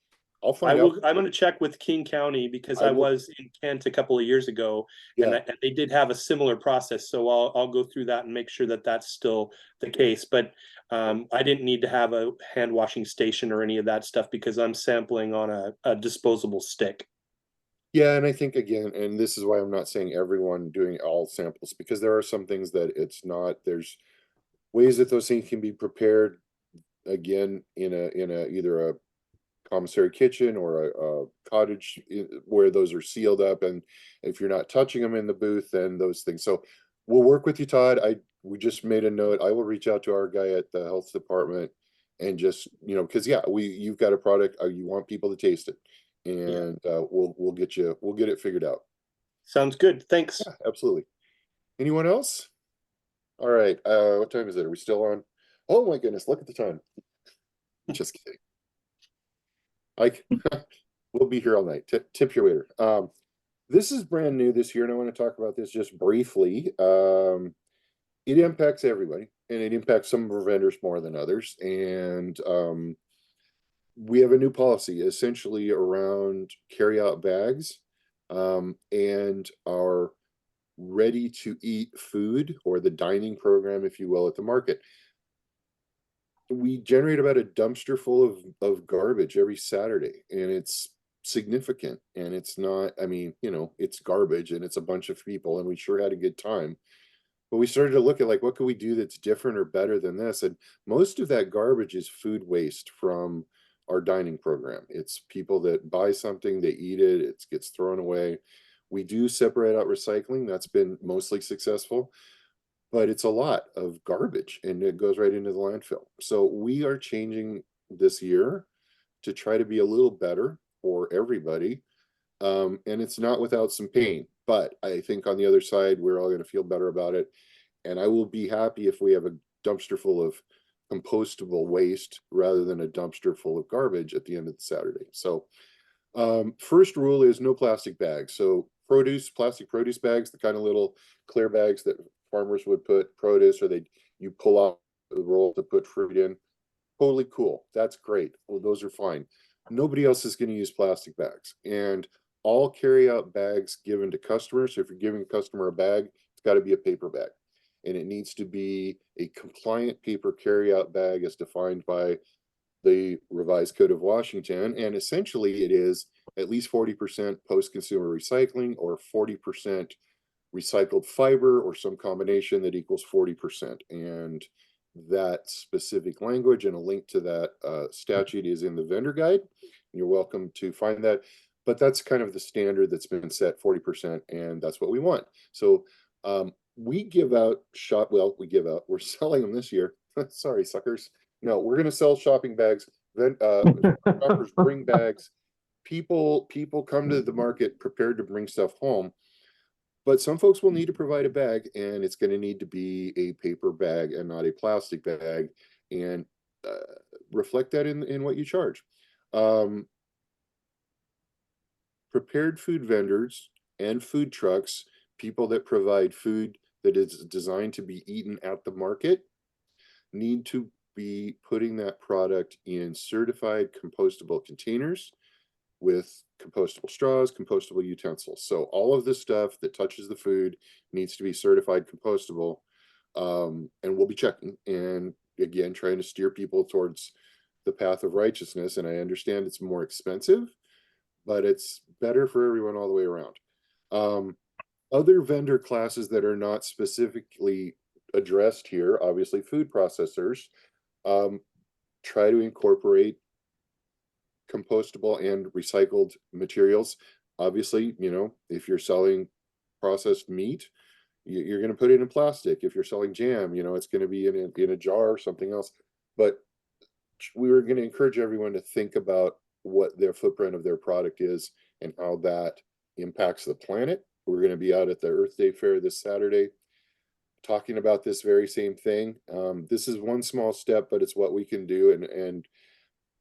Speaker 1: I'll find out.
Speaker 5: I'm going to check with King County because I was in Kent a couple of years ago, and they did have a similar process. So I'll go through that and make sure that that's still the case. But I didn't need to have a hand washing station or any of that stuff because I'm sampling on a disposable stick.
Speaker 1: Yeah, and I think again, and this is why I'm not saying everyone doing all samples, because there are some things that it's not. There's ways that those things can be prepared, again, in a either a commissary kitchen or a cottage where those are sealed up, and if you're not touching them in the booth, then those things. So we'll work with you, Todd. We just made a note. I will reach out to our guy at the health department and just, because you've got a product, you want people to taste it, and we'll get it figured out.
Speaker 5: Sounds good. Thanks.
Speaker 1: Yeah, absolutely. Anyone else? All right. What time is it? Are we still on? Oh my goodness, look at the time. Just kidding. We'll be here all night. Tip your waiter. This is brand new this year, and I want to talk about this just briefly. It impacts everybody, and it impacts some of our vendors more than others. And we have a new policy essentially around carry-out bags, and our ready-to-eat food, or the dining program, if you will, at the market. We generate about a dumpster full of garbage every Saturday, and it's significant. And it's not, I mean, it's garbage, and it's a bunch of people, and we sure had a good time. But we started to look at, like, what can we do that's different or better than this? And most of that garbage is food waste from our dining program. It's people that buy something, they eat it, it gets thrown away. We do separate out recycling. That's been mostly successful, but it's a lot of garbage, and it goes right into the landfill. So we are changing this year to try to be a little better for everybody. And it's not without some pain, but I think on the other side, we're all going to feel better about it. And I will be happy if we have a dumpster full of compostable waste rather than a dumpster full of garbage at the end of the Saturday. So first rule is no plastic bags. So plastic produce bags, the kind of little clear bags that farmers would put produce, or you pull out the roll to put fruit in. Totally cool. That's great. Well, those are fine. nobody else is going to use plastic bags. And all carry-out bags given to customers, so if you're giving a customer a bag, it's got to be a paper bag. And it needs to be a compliant paper carry-out bag as defined by the revised Code of Washington. And essentially it is at least 40% post-consumer recycling or 40% recycled fiber or some combination that equals 40%. And that specific language and a link to that statute is in the vendor guide. You're welcome to find that. But that's kind of the standard that's been set, 40%, and that's what we want. So we give out we're selling them this year. Sorry, suckers. No, we're going to sell shopping bags. Then shoppers bring bags. People come to the market prepared to bring stuff home. But some folks will need to provide a bag, and it's going to need to be a paper bag and not a plastic bag, and reflect that in what you charge. Prepared food vendors and food trucks, people that provide food that is designed to be eaten at the market, need to be putting that product in certified compostable containers with compostable straws, compostable utensils. So all of this stuff that touches the food needs to be certified compostable. And we'll be checking and again, trying to steer people towards the path of righteousness. And I understand it's more expensive, but it's better for everyone all the way around. Other vendor classes that are not specifically addressed here, obviously food processors, try to incorporate compostable and recycled materials. Obviously, you know, if you're selling processed meat, you're going to put it in plastic. If you're selling jam, you know, it's going to be in a jar or something else. But we were going to encourage everyone to think about what their footprint of their product is and how that impacts the planet. We're going to be out at the Earth Day Fair this Saturday talking about this very same thing. This is one small step, but it's what we can do, and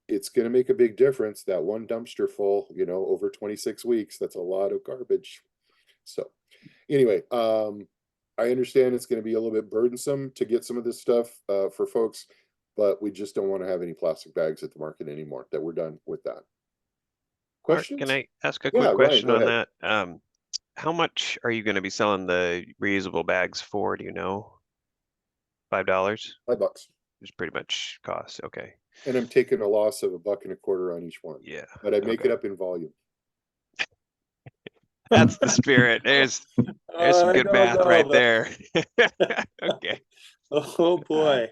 Speaker 1: it's going to make a big difference. That one dumpster full, you know, over 26 weeks, that's a lot of garbage. So anyway, I understand it's going to be a little bit burdensome to get some of this stuff for folks, but we just don't want to have any plastic bags at the market anymore. That we're done with that.
Speaker 7: Mark,
Speaker 1: Questions?
Speaker 7: can I ask a
Speaker 1: Yeah,
Speaker 7: quick
Speaker 1: Ryan,
Speaker 7: question
Speaker 1: go
Speaker 7: on
Speaker 1: ahead.
Speaker 7: that? How much are you going to be selling the reusable bags for? Do you know? $5?
Speaker 1: $5.
Speaker 7: Is pretty much cost. Okay.
Speaker 1: And I'm taking a loss of $1.25 on each one.
Speaker 7: Yeah.
Speaker 1: But I make
Speaker 7: okay.
Speaker 1: it up in volume.
Speaker 7: That's the spirit. There's some good math right there. Okay.
Speaker 5: Oh boy,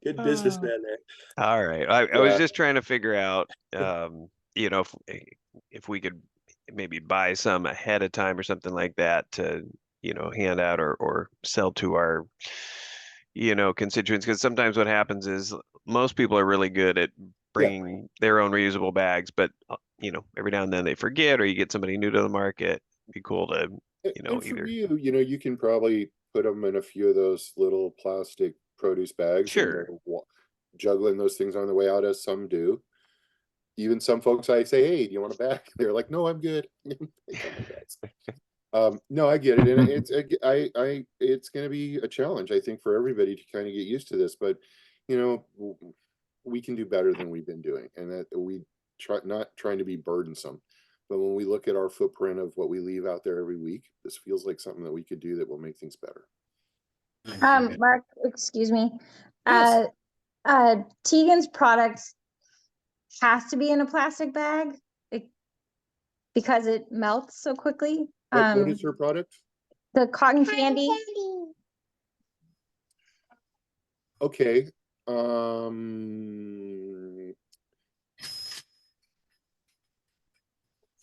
Speaker 5: good businessman there.
Speaker 7: All right. I was
Speaker 1: Yeah.
Speaker 7: just trying to figure out, you know, if we could maybe buy some ahead of time or something like that to, you know, hand out or sell to our, you know, constituents. Because sometimes what happens is most people are really good at bringing their own reusable bags, but you know, every now and then they forget, or you get somebody new to the market. It'd be cool to, you know,
Speaker 1: And for
Speaker 7: either.
Speaker 1: you know, you can probably put them in a few of those little plastic produce bags.
Speaker 7: Sure.
Speaker 1: And juggling those things on the way out, as some do. Even some folks, I say, hey, do you want a bag? They're like, no, I'm good. No, I get it. And it's going to be a challenge, I think, for everybody to kind of get used to this. But, you know, we can do better than we've been doing. And that we not trying to be burdensome. But when we look at our footprint of what we leave out there every week, this feels like something that we could do that will make things better.
Speaker 8: Mark, excuse me.
Speaker 1: Yes.
Speaker 8: Tegan's product has to be in a plastic bag because it melts so quickly.
Speaker 1: What is her product?
Speaker 8: The cotton candy.
Speaker 1: Okay.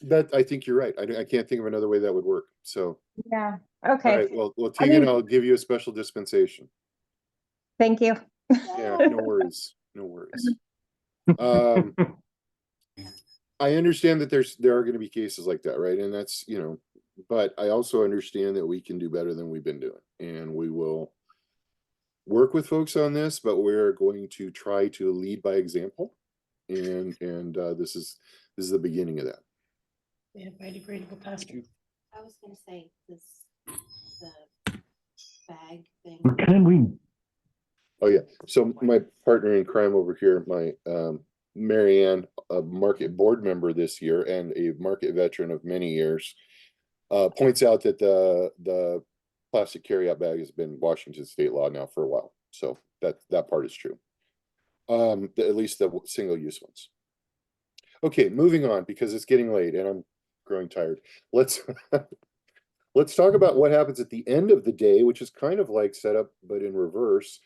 Speaker 1: That I think you're right. I can't think of another way that would work. So
Speaker 8: Yeah.
Speaker 1: all
Speaker 8: Okay.
Speaker 1: right. Well, Tegan,
Speaker 8: mean-
Speaker 1: I'll give you a special dispensation.
Speaker 8: Thank you.
Speaker 1: Yeah, no worries. No worries. I understand that there are going to be cases like that, right? And that's, you know, but I also understand that we can do better than we've been doing, and we will work with folks on this, but we're going to try to lead by example, and this is the beginning of that.
Speaker 2: Yeah, biodegradable plastic.
Speaker 9: I was gonna say the bag thing.
Speaker 2: Can we?
Speaker 1: Oh yeah. So my partner in crime over here, my Marianne, a market board member this year and a market veteran of many years, points out that the plastic carryout bag has been Washington state law now for a while. So that part is true. At least the single-use ones. Okay, moving on because it's getting late and I'm growing tired. Let's talk about what happens at the end of the day, which is kind of like setup, but in reverse.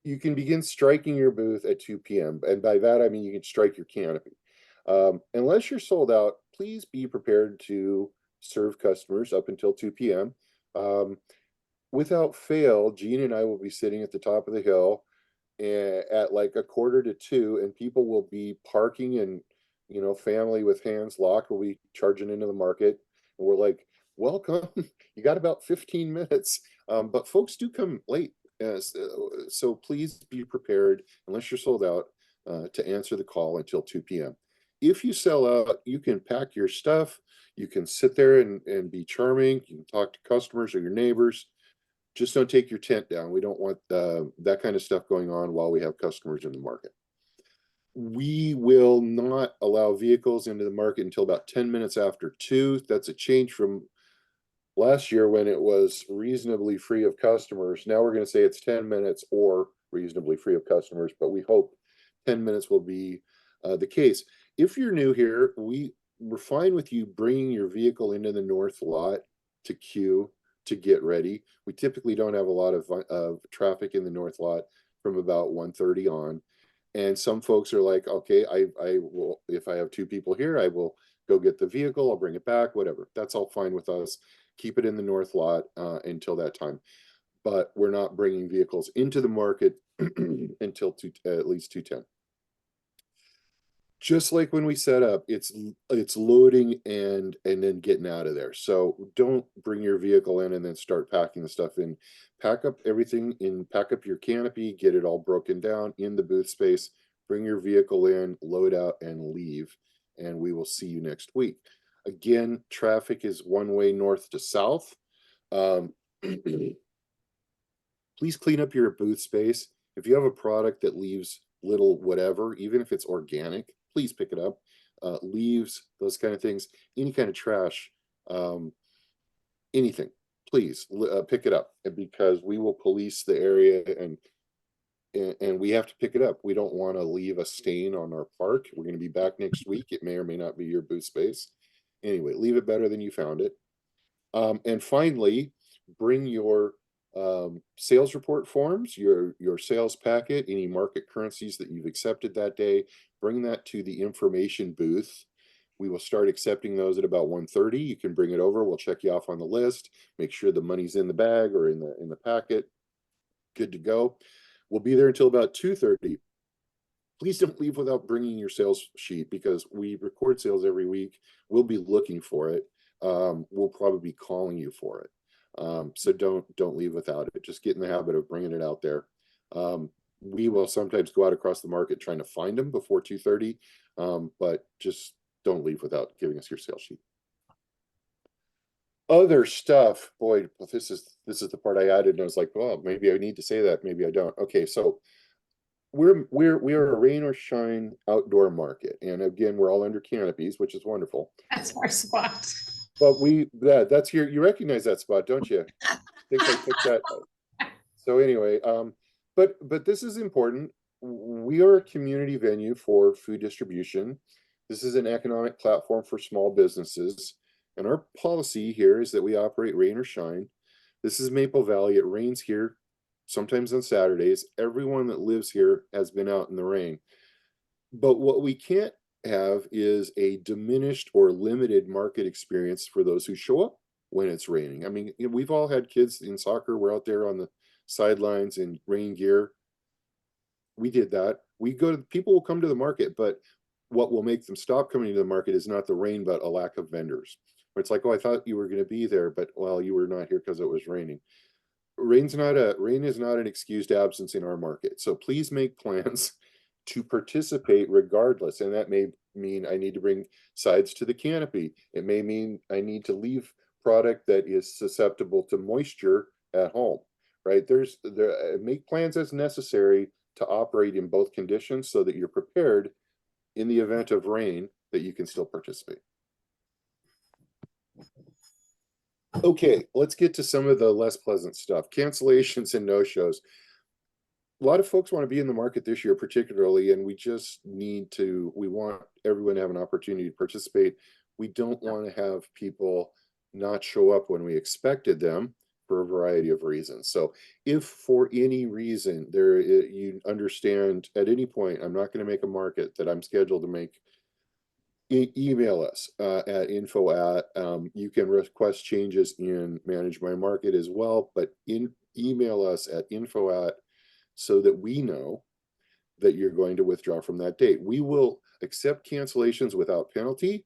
Speaker 1: You can begin striking your booth at 2 p.m. And by that, I mean you can strike your canopy. Unless you're sold out, please be prepared to serve customers up until 2 p.m. Without fail, Gene and I will be sitting at the top of the hill at like 1:45, and people will be parking, and family with hands locked will be charging into the market. And we're like, welcome, you got about 15 minutes. But folks do come late. So please be prepared, unless you're sold out, to answer the call until 2 p.m. If you sell out, you can pack your stuff. You can sit there and be charming. You can talk to customers or your neighbors. Just don't take your tent down. We don't want that kind of stuff going on while we have customers in the market. We will not allow vehicles into the market until about 10 minutes after 2. That's a change from last year when it was reasonably free of customers. Now we're going to say it's 10 minutes or reasonably free of customers, but we hope 10 minutes will be the case. If you're new here, we're fine with you bringing your vehicle into the north lot to queue to get ready. We typically don't have a lot of traffic in the north lot from about 1:30 on. And some folks are like, okay, I will, if I have 2 people here, I will go get the vehicle, I'll bring it back, whatever. That's all fine with us. Keep it in the north lot until that time. But we're not bringing vehicles into the market until at least 2:10. Just like when we set up, it's loading and then getting out of there. So don't bring your vehicle in and then start packing the stuff in. Pack up everything in, pack up your canopy, get it all broken down in the booth space, bring your vehicle in, load out and leave. And we will see you next week. Again, traffic is one way north to south. Please clean up your booth space. If you have a product that leaves little whatever, even if it's organic, please pick it up. Leaves, those kind of things, any kind of trash, anything, please pick it up, because we will police the area and we have to pick it up. We don't want to leave a stain on our park. We're going to be back next week. It may or may not be your booth space. Anyway, leave it better than you found it. And finally, bring your sales report forms, your sales packet, any market currencies that you've accepted that day. Bring that to the information booth. We will start accepting those at about 1:30. You can bring it over. We'll check you off on the list. Make sure the money's in the bag or in the packet. Good to go. We'll be there until about 2:30. Please don't leave without bringing your sales sheet, because we record sales every week. We'll be looking for it. We'll probably be calling you for it. So don't leave without it. Just get in the habit of bringing it out there. We will sometimes go out across the market trying to find them before 2:30, but just don't leave without giving us your sales sheet. Other stuff, boy, this is the part I added, and I was like, well, maybe I need to say that, maybe I don't. Okay, so we are a rain or shine outdoor market, and again, we're all under canopies, which is wonderful.
Speaker 2: That's our spot.
Speaker 1: But that's you recognize that spot, don't you? I think I took that. So anyway, but this is important. We are a community venue for food distribution. This is an economic platform for small businesses. And our policy here is that we operate rain or shine. This is Maple Valley. It rains here, sometimes on Saturdays. Everyone that lives here has been out in the rain. But what we can't have is a diminished or limited market experience for those who show up when it's raining. I mean, we've all had kids in soccer. We're out there on the sidelines in rain gear. We did that. People will come to the market, but what will make them stop coming to the market is not the rain, but a lack of vendors. It's like, oh, I thought you were going to be there, but well, you were not here because it was raining. Rain is not an excused absence in our market. So please make plans to participate regardless. And that may mean I need to bring sides to the canopy. It may mean I need to leave product that is susceptible to moisture at home, right? Make plans as necessary to operate in both conditions so that you're prepared in the event of rain that you can still participate. Okay, let's get to some of the less pleasant stuff. Cancellations and no-shows. A lot of folks want to be in the market this year particularly, and we want everyone to have an opportunity to participate. We don't want to have people not show up when we expected them for a variety of reasons. So if for any reason you understand at any point, I'm not going to make a market that I'm scheduled to make, email us at info@, you can request changes in Manage My Market as well, but email us at info@ so that we know that you're going to withdraw from that date. We will accept cancellations without penalty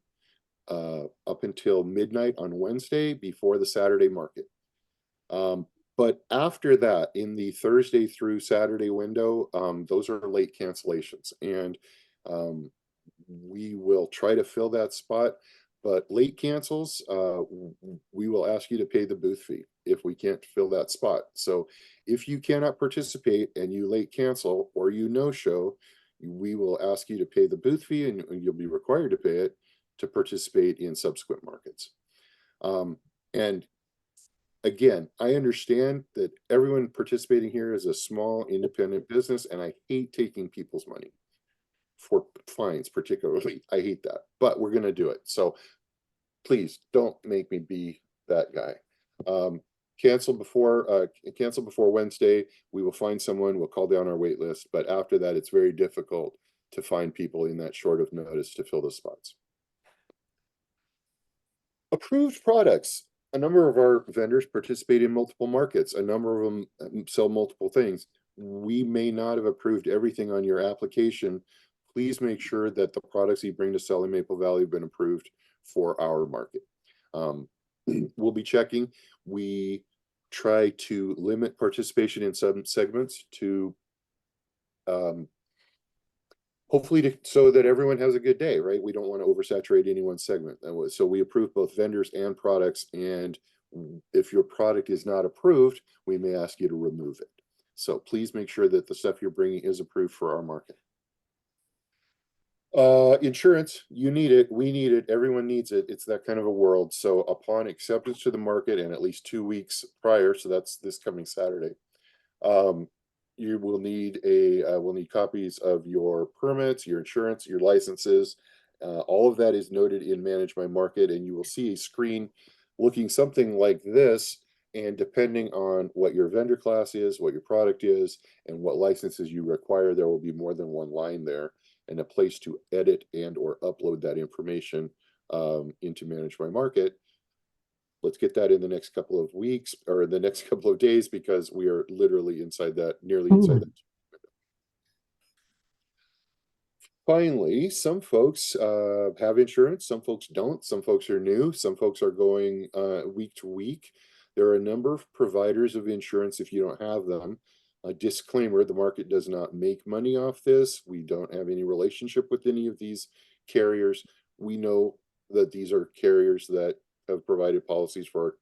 Speaker 1: up until midnight on Wednesday before the Saturday market. But after that, in the Thursday through Saturday window, those are late cancellations, and we will try to fill that spot. But late cancels, we will ask you to pay the booth fee if we can't fill that spot. So if you cannot participate and you late cancel or you no-show, we will ask you to pay the booth fee, and you'll be required to pay it to participate in subsequent markets. And again, I understand that everyone participating here is a small independent business, and I hate taking people's money for fines particularly. I hate that, but we're going to do it. So please don't make me be that guy. Cancel before Wednesday. We will find someone, we'll call down our wait list, but after that, it's very difficult to find people in that short of notice to fill the spots. Approved products. A number of our vendors participate in multiple markets. A number of them sell multiple things. We may not have approved everything on your application. Please make sure that the products you bring to sell in Maple Valley have been approved for our market. We'll be checking. We try to limit participation in some segments to hopefully so that everyone has a good day, right? We don't want to oversaturate any one segment. So we approve both vendors and products, and if your product is not approved, we may ask you to remove it. So please make sure that the stuff you're bringing is approved for our market. Insurance, you need it, we need it, everyone needs it. It's that kind of a world. So upon acceptance to the market and at least 2 weeks prior, so that's this coming Saturday, you will need we'll need copies of your permits, your insurance, your licenses. All of that is noted in Manage My Market, and you will see a screen looking something like this. And depending on what your vendor class is, what your product is, and what licenses you require, there will be more than one line there and a place to edit and or upload that information into Manage My Market. Let's get that in the next couple of weeks or the next couple of days, because we are literally inside that, nearly inside that. Finally, some folks have insurance, some folks don't, some folks are new, some folks are going week to week. There are a number of providers of insurance if you don't have them. A disclaimer, the market does not make money off this. We don't have any relationship with any of these carriers. We know that these are carriers that have provided policies for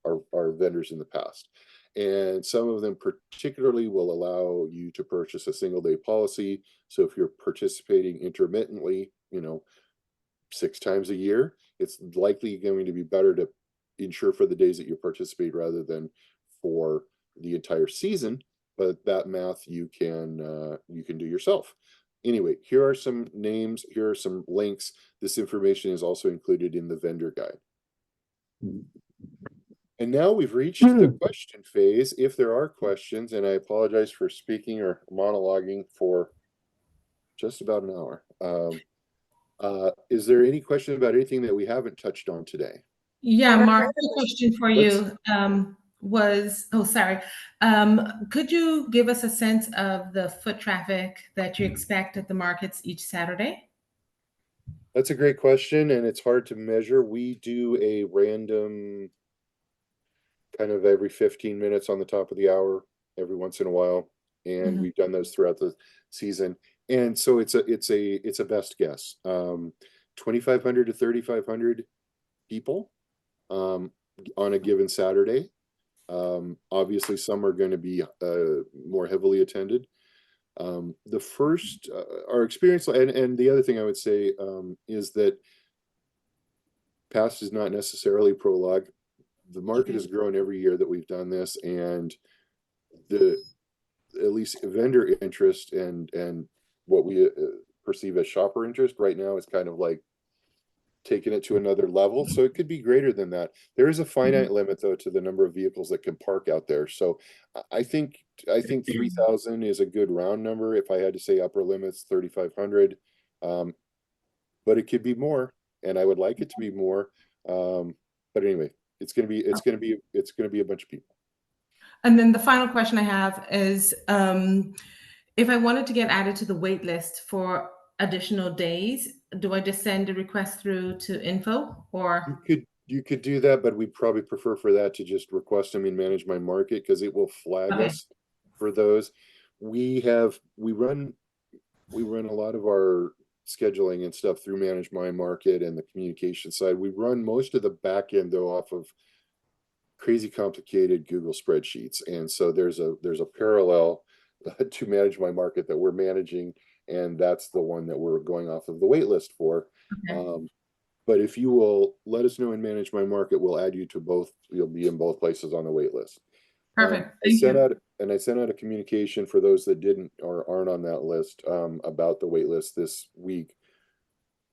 Speaker 1: our vendors in the past. And some of them particularly will allow you to purchase a single day policy. So if you're participating intermittently, 6 times a year, it's likely going to be better to insure for the days that you participate rather than for the entire season. But that math you can do yourself. Anyway, here are some names, here are some links. This information is also included in the vendor guide. And now we've reached the question phase, if there are questions, and I apologize for speaking or monologuing for just about an hour. Is there any question about anything that we haven't touched on today?
Speaker 4: Yeah, Mark, a question for you could you give us a sense of the foot traffic that you expect at the markets each Saturday?
Speaker 1: That's a great question, and it's hard to measure. We do a random kind of every 15 minutes on the top of the hour, every once in a while, and we've done those throughout the season. And so it's a best guess. 2,500 to 3,500 people on a given Saturday. Obviously, some are going to be more heavily attended. The first, our experience, and the other thing I would say is that past is not necessarily prologue. The market has grown every year that we've done this, and the at least vendor interest and what we perceive as shopper interest right now is kind of like taking it to another level. So it could be greater than that. There is a finite limit though to the number of vehicles that can park out there. So I think 3,000 is a good round number. If I had to say upper limits 3,500, but it could be more, and I would like it to be more. But anyway, it's gonna be a bunch of people.
Speaker 4: And then the final question I have is, if I wanted to get added to the wait list for additional days, do I just send a request through to info or?
Speaker 1: You could do that, but we'd probably prefer for that to just request them in Manage My Market because it will flag
Speaker 4: Okay.
Speaker 1: us for those. We run a lot of our scheduling and stuff through Manage My Market and the communication side. We run most of the back end though off of crazy complicated Google spreadsheets. And so there's a parallel to Manage My Market that we're managing, and that's the one that we're going off of the wait list for.
Speaker 4: Okay.
Speaker 1: But if you will let us know and Manage My Market, we'll add you to both. You'll be in both places on the wait list.
Speaker 4: Perfect.
Speaker 1: I
Speaker 4: Thank you.
Speaker 1: sent out a communication for those that didn't or aren't on that list about the wait list this week.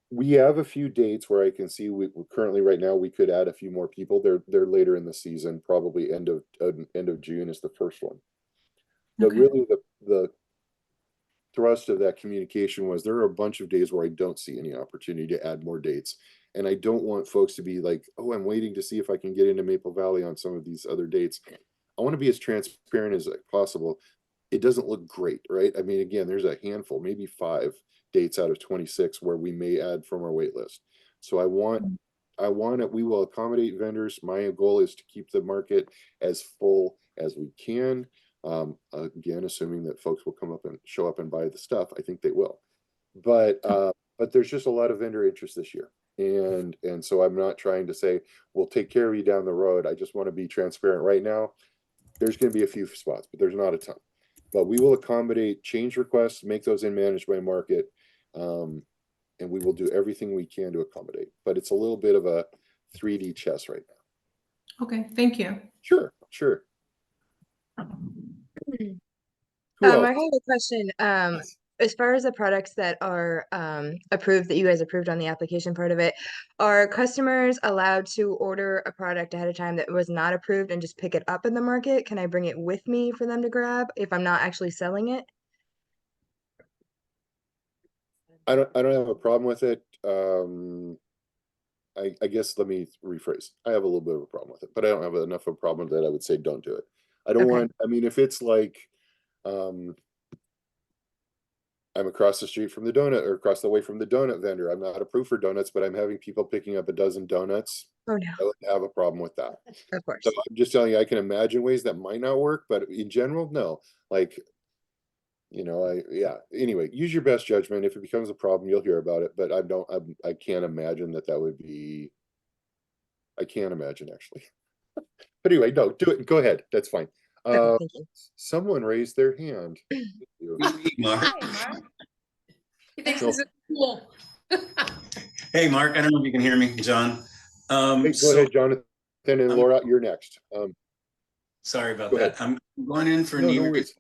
Speaker 1: We have a few dates where I can see we're currently right now we could add a few more people. They're later in the season, probably end of June is the first one. But
Speaker 4: Okay.
Speaker 1: really the thrust of that communication was there are a bunch of days where I don't see any opportunity to add more dates. And I don't want folks to be like, oh, I'm waiting to see if I can get into Maple Valley on some of these other dates. I want to be as transparent as possible. It doesn't look great, right? I mean, again, there's a handful, maybe 5 dates out of 26 where we may add from our wait list. So I want it. We will accommodate vendors. My goal is to keep the market as full as we can. Again, assuming that folks will come up and show up and buy the stuff. I think they will. But there's just a lot of vendor interest this year. And so I'm not trying to say we'll take care of you down the road. I just want to be transparent right now. There's going to be a few spots, but there's not a ton. But we will accommodate change requests, make those in Manage My Market, and we will do everything we can to accommodate. But it's a little bit of a 3D chess right now.
Speaker 4: Okay, thank you.
Speaker 1: Sure.
Speaker 10: I have a question. As far as the products that are approved, that you guys approved on the application part of it, are customers allowed to order a product ahead of time that was not approved and just pick it up in the market? Can I bring it with me for them to grab if I'm not actually selling it?
Speaker 1: I don't have a problem with it. I guess let me rephrase. I have a little bit of a problem with it, but I don't have enough of a problem that I would say don't do it. I don't want, I mean, if it's like, I'm across the street from the donut or across the way from the donut vendor. I'm not approved for donuts, but I'm having people picking up a dozen donuts.
Speaker 10: Oh, no.
Speaker 1: I would have a problem with that.
Speaker 10: Of course.
Speaker 1: So I'm just telling you, I can imagine ways that might not work, but in general, no. Like, you know, anyway, use your best judgment. If it becomes a problem, you'll hear about it, but I can't imagine that would be, I can't imagine actually. But anyway, no, do it. Go ahead. That's fine.
Speaker 10: Okay, thank you.
Speaker 1: Someone raised their hand. Thank you.
Speaker 3: Mark.
Speaker 2: He thinks
Speaker 1: So-
Speaker 2: this is cool.
Speaker 3: Hey, Mark, I don't know if you can hear me, John.
Speaker 1: Hey, go ahead, Jonathan and Laura, you're next.
Speaker 3: Sorry about
Speaker 1: Go
Speaker 3: that.
Speaker 1: ahead.
Speaker 3: I'm going in for
Speaker 1: No,
Speaker 3: knee
Speaker 1: no worries.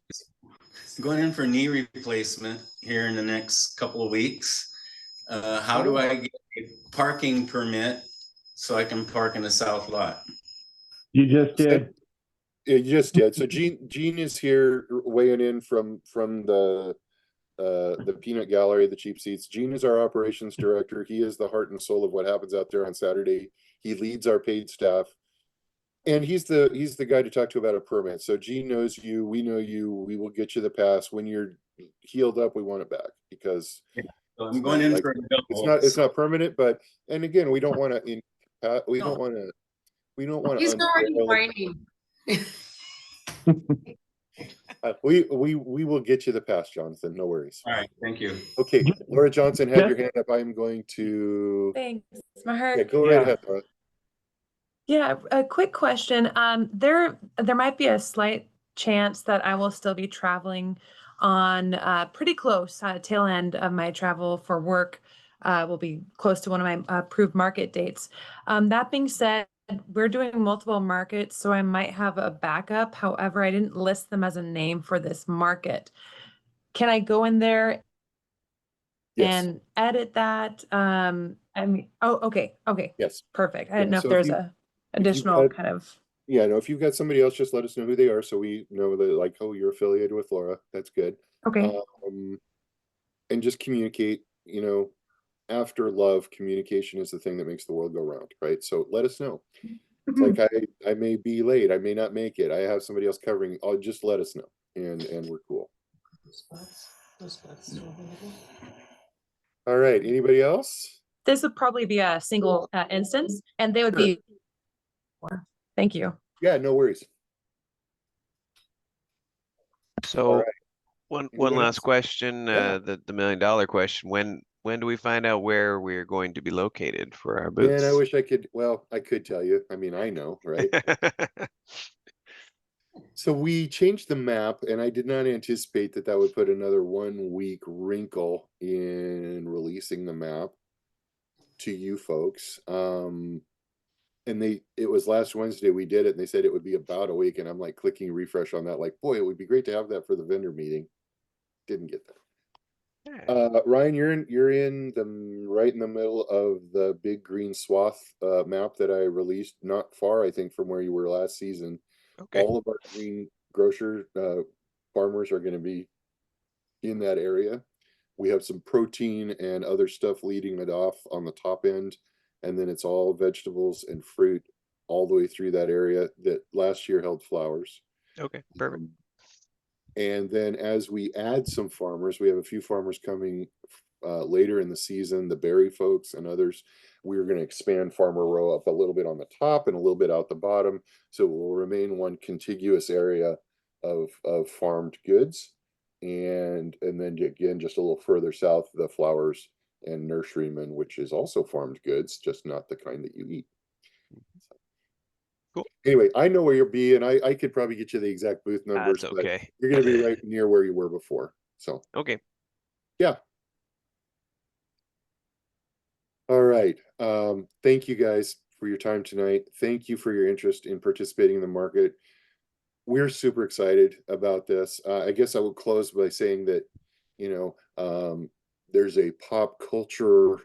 Speaker 3: knee replacement here in the next couple of weeks. How do I get a parking permit so I can park in the south lot?
Speaker 11: You just did.
Speaker 1: Yeah, you just did. So Gene is here weighing in from the peanut gallery, the cheap seats. Gene is our operations director. He is the heart and soul of what happens out there on Saturday. He leads our paid staff. And he's the guy to talk to about a permit. So Gene knows you, we know you, we will get you the pass. When you're healed up, we want it back because
Speaker 3: So I'm going in for a double.
Speaker 1: it's not permanent, but and again, we don't want to
Speaker 2: He's already whining.
Speaker 1: we will get you the pass, Jonathan. No worries.
Speaker 3: All right, thank you.
Speaker 1: Okay, Laura Johnson had your hand up. I'm going to
Speaker 12: Thanks, Maher.
Speaker 1: yeah, go right ahead, Laura.
Speaker 12: Yeah, a quick question. There might be a slight chance that I will still be traveling on pretty close tail end of my travel for work. Will be close to one of my approved market dates. That being said, we're doing multiple markets, so I might have a backup. However, I didn't list them as a name for this market. Can I go in there
Speaker 1: Yes.
Speaker 12: and edit that? I mean, oh, okay,
Speaker 1: Yes.
Speaker 12: perfect. I
Speaker 1: Yeah,
Speaker 12: didn't know
Speaker 1: so
Speaker 12: if
Speaker 1: if
Speaker 12: there's
Speaker 1: you-
Speaker 12: a additional
Speaker 1: got-
Speaker 12: kind of.
Speaker 1: Yeah, no, if you've got somebody else, just let us know who they are so we know that, like, oh, you're affiliated with Laura. That's good.
Speaker 12: Okay.
Speaker 1: And just communicate, after love, communication is the thing that makes the world go round, right? So let us know. It's like I may be late, I may not make it. I have somebody else covering. I'll just let us know, and we're cool. All right. Anybody else?
Speaker 12: This would probably be a single instance, and they would
Speaker 1: Sure.
Speaker 12: be. Thank you.
Speaker 1: Yeah, no worries.
Speaker 7: So
Speaker 1: right.
Speaker 7: one
Speaker 1: Anybody
Speaker 7: last
Speaker 1: else?
Speaker 7: question,
Speaker 1: Yeah.
Speaker 7: the $1 million question. When do we find out where we're going to be located for our
Speaker 1: Man,
Speaker 7: booths?
Speaker 1: I wish I could. Well, I could tell you. I mean, I know, right? So we changed the map, and I did not anticipate that would put another 1 week wrinkle in releasing the map to you folks. And it was last Wednesday we did it, and they said it would be about a week, and I'm like clicking refresh on that, like, boy, it would be great to have that for the vendor meeting. Didn't get that. Ryan, you're in the right in the middle of the big green swath map that I released, not far, I think, from where you were last season.
Speaker 7: Okay.
Speaker 1: All of our green grocer farmers are going to be in that area. We have some protein and other stuff leading it off on the top end, and then it's all vegetables and fruit all the way through that area that last year held flowers.
Speaker 7: Okay, perfect.
Speaker 1: And then as we add some farmers, we have a few farmers coming later in the season, the berry folks and others. We're going to expand Farmer Row up a little bit on the top and a little bit out the bottom. So it will remain one contiguous area of farmed goods. And then again, just a little further south, the flowers and nurserymen, which is also farmed goods, just not the kind that you eat.
Speaker 7: Cool.
Speaker 1: Anyway, I know where you'll be, and I could probably get you the exact booth numbers.
Speaker 7: That's
Speaker 1: but
Speaker 7: okay.
Speaker 1: you're going to be right near where you were before. So,
Speaker 7: Okay.
Speaker 1: yeah. All right. Thank you guys for your time tonight. Thank you for your interest in participating in the market. We're super excited about this. I guess I will close by saying that, there's a pop culture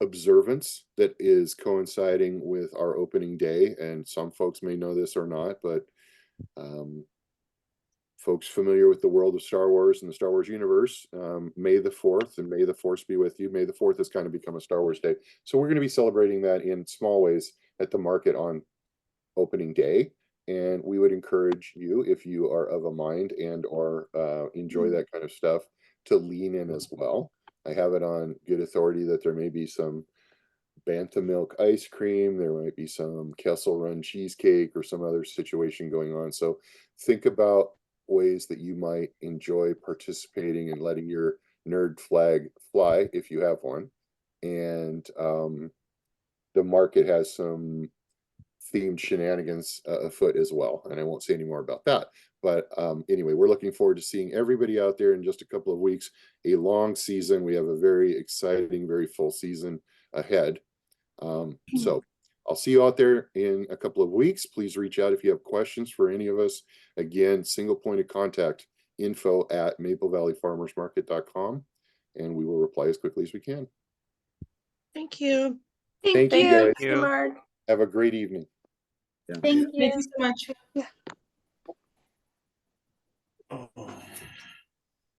Speaker 1: observance that is coinciding with our opening day, and some folks may know this or not, but folks familiar with the world of Star Wars and the Star Wars universe, May the 4th, and may the Force be with you. May the 4th has kind of become a Star Wars day, so we're going to be celebrating that in small ways at the market on opening day. And we would encourage you, if you are of a mind and or enjoy that kind of stuff, to lean in as well. I have it on good authority that there may be some Bantha milk ice cream, there might be some Kessel Run cheesecake or some other situation going on. So think about ways that you might enjoy participating and letting your nerd flag fly if you have one. And the market has some themed shenanigans afoot as well, and I won't say any more about that. But anyway, we're looking forward to seeing everybody out there in just a couple of weeks. A long season. We have a very exciting, very full season ahead. So I'll see you out there in a couple of weeks. Please reach out if you have questions for any of us. Again, single point of contact, info@maplevalleyfarmersmarket.com, and we will reply as quickly as we can.
Speaker 6: Thank you.
Speaker 1: Thank you, guys.
Speaker 12: Thank you, Mark.
Speaker 1: Have a great evening.
Speaker 8: Thank you.
Speaker 4: Thank you so much.
Speaker 3: Oh.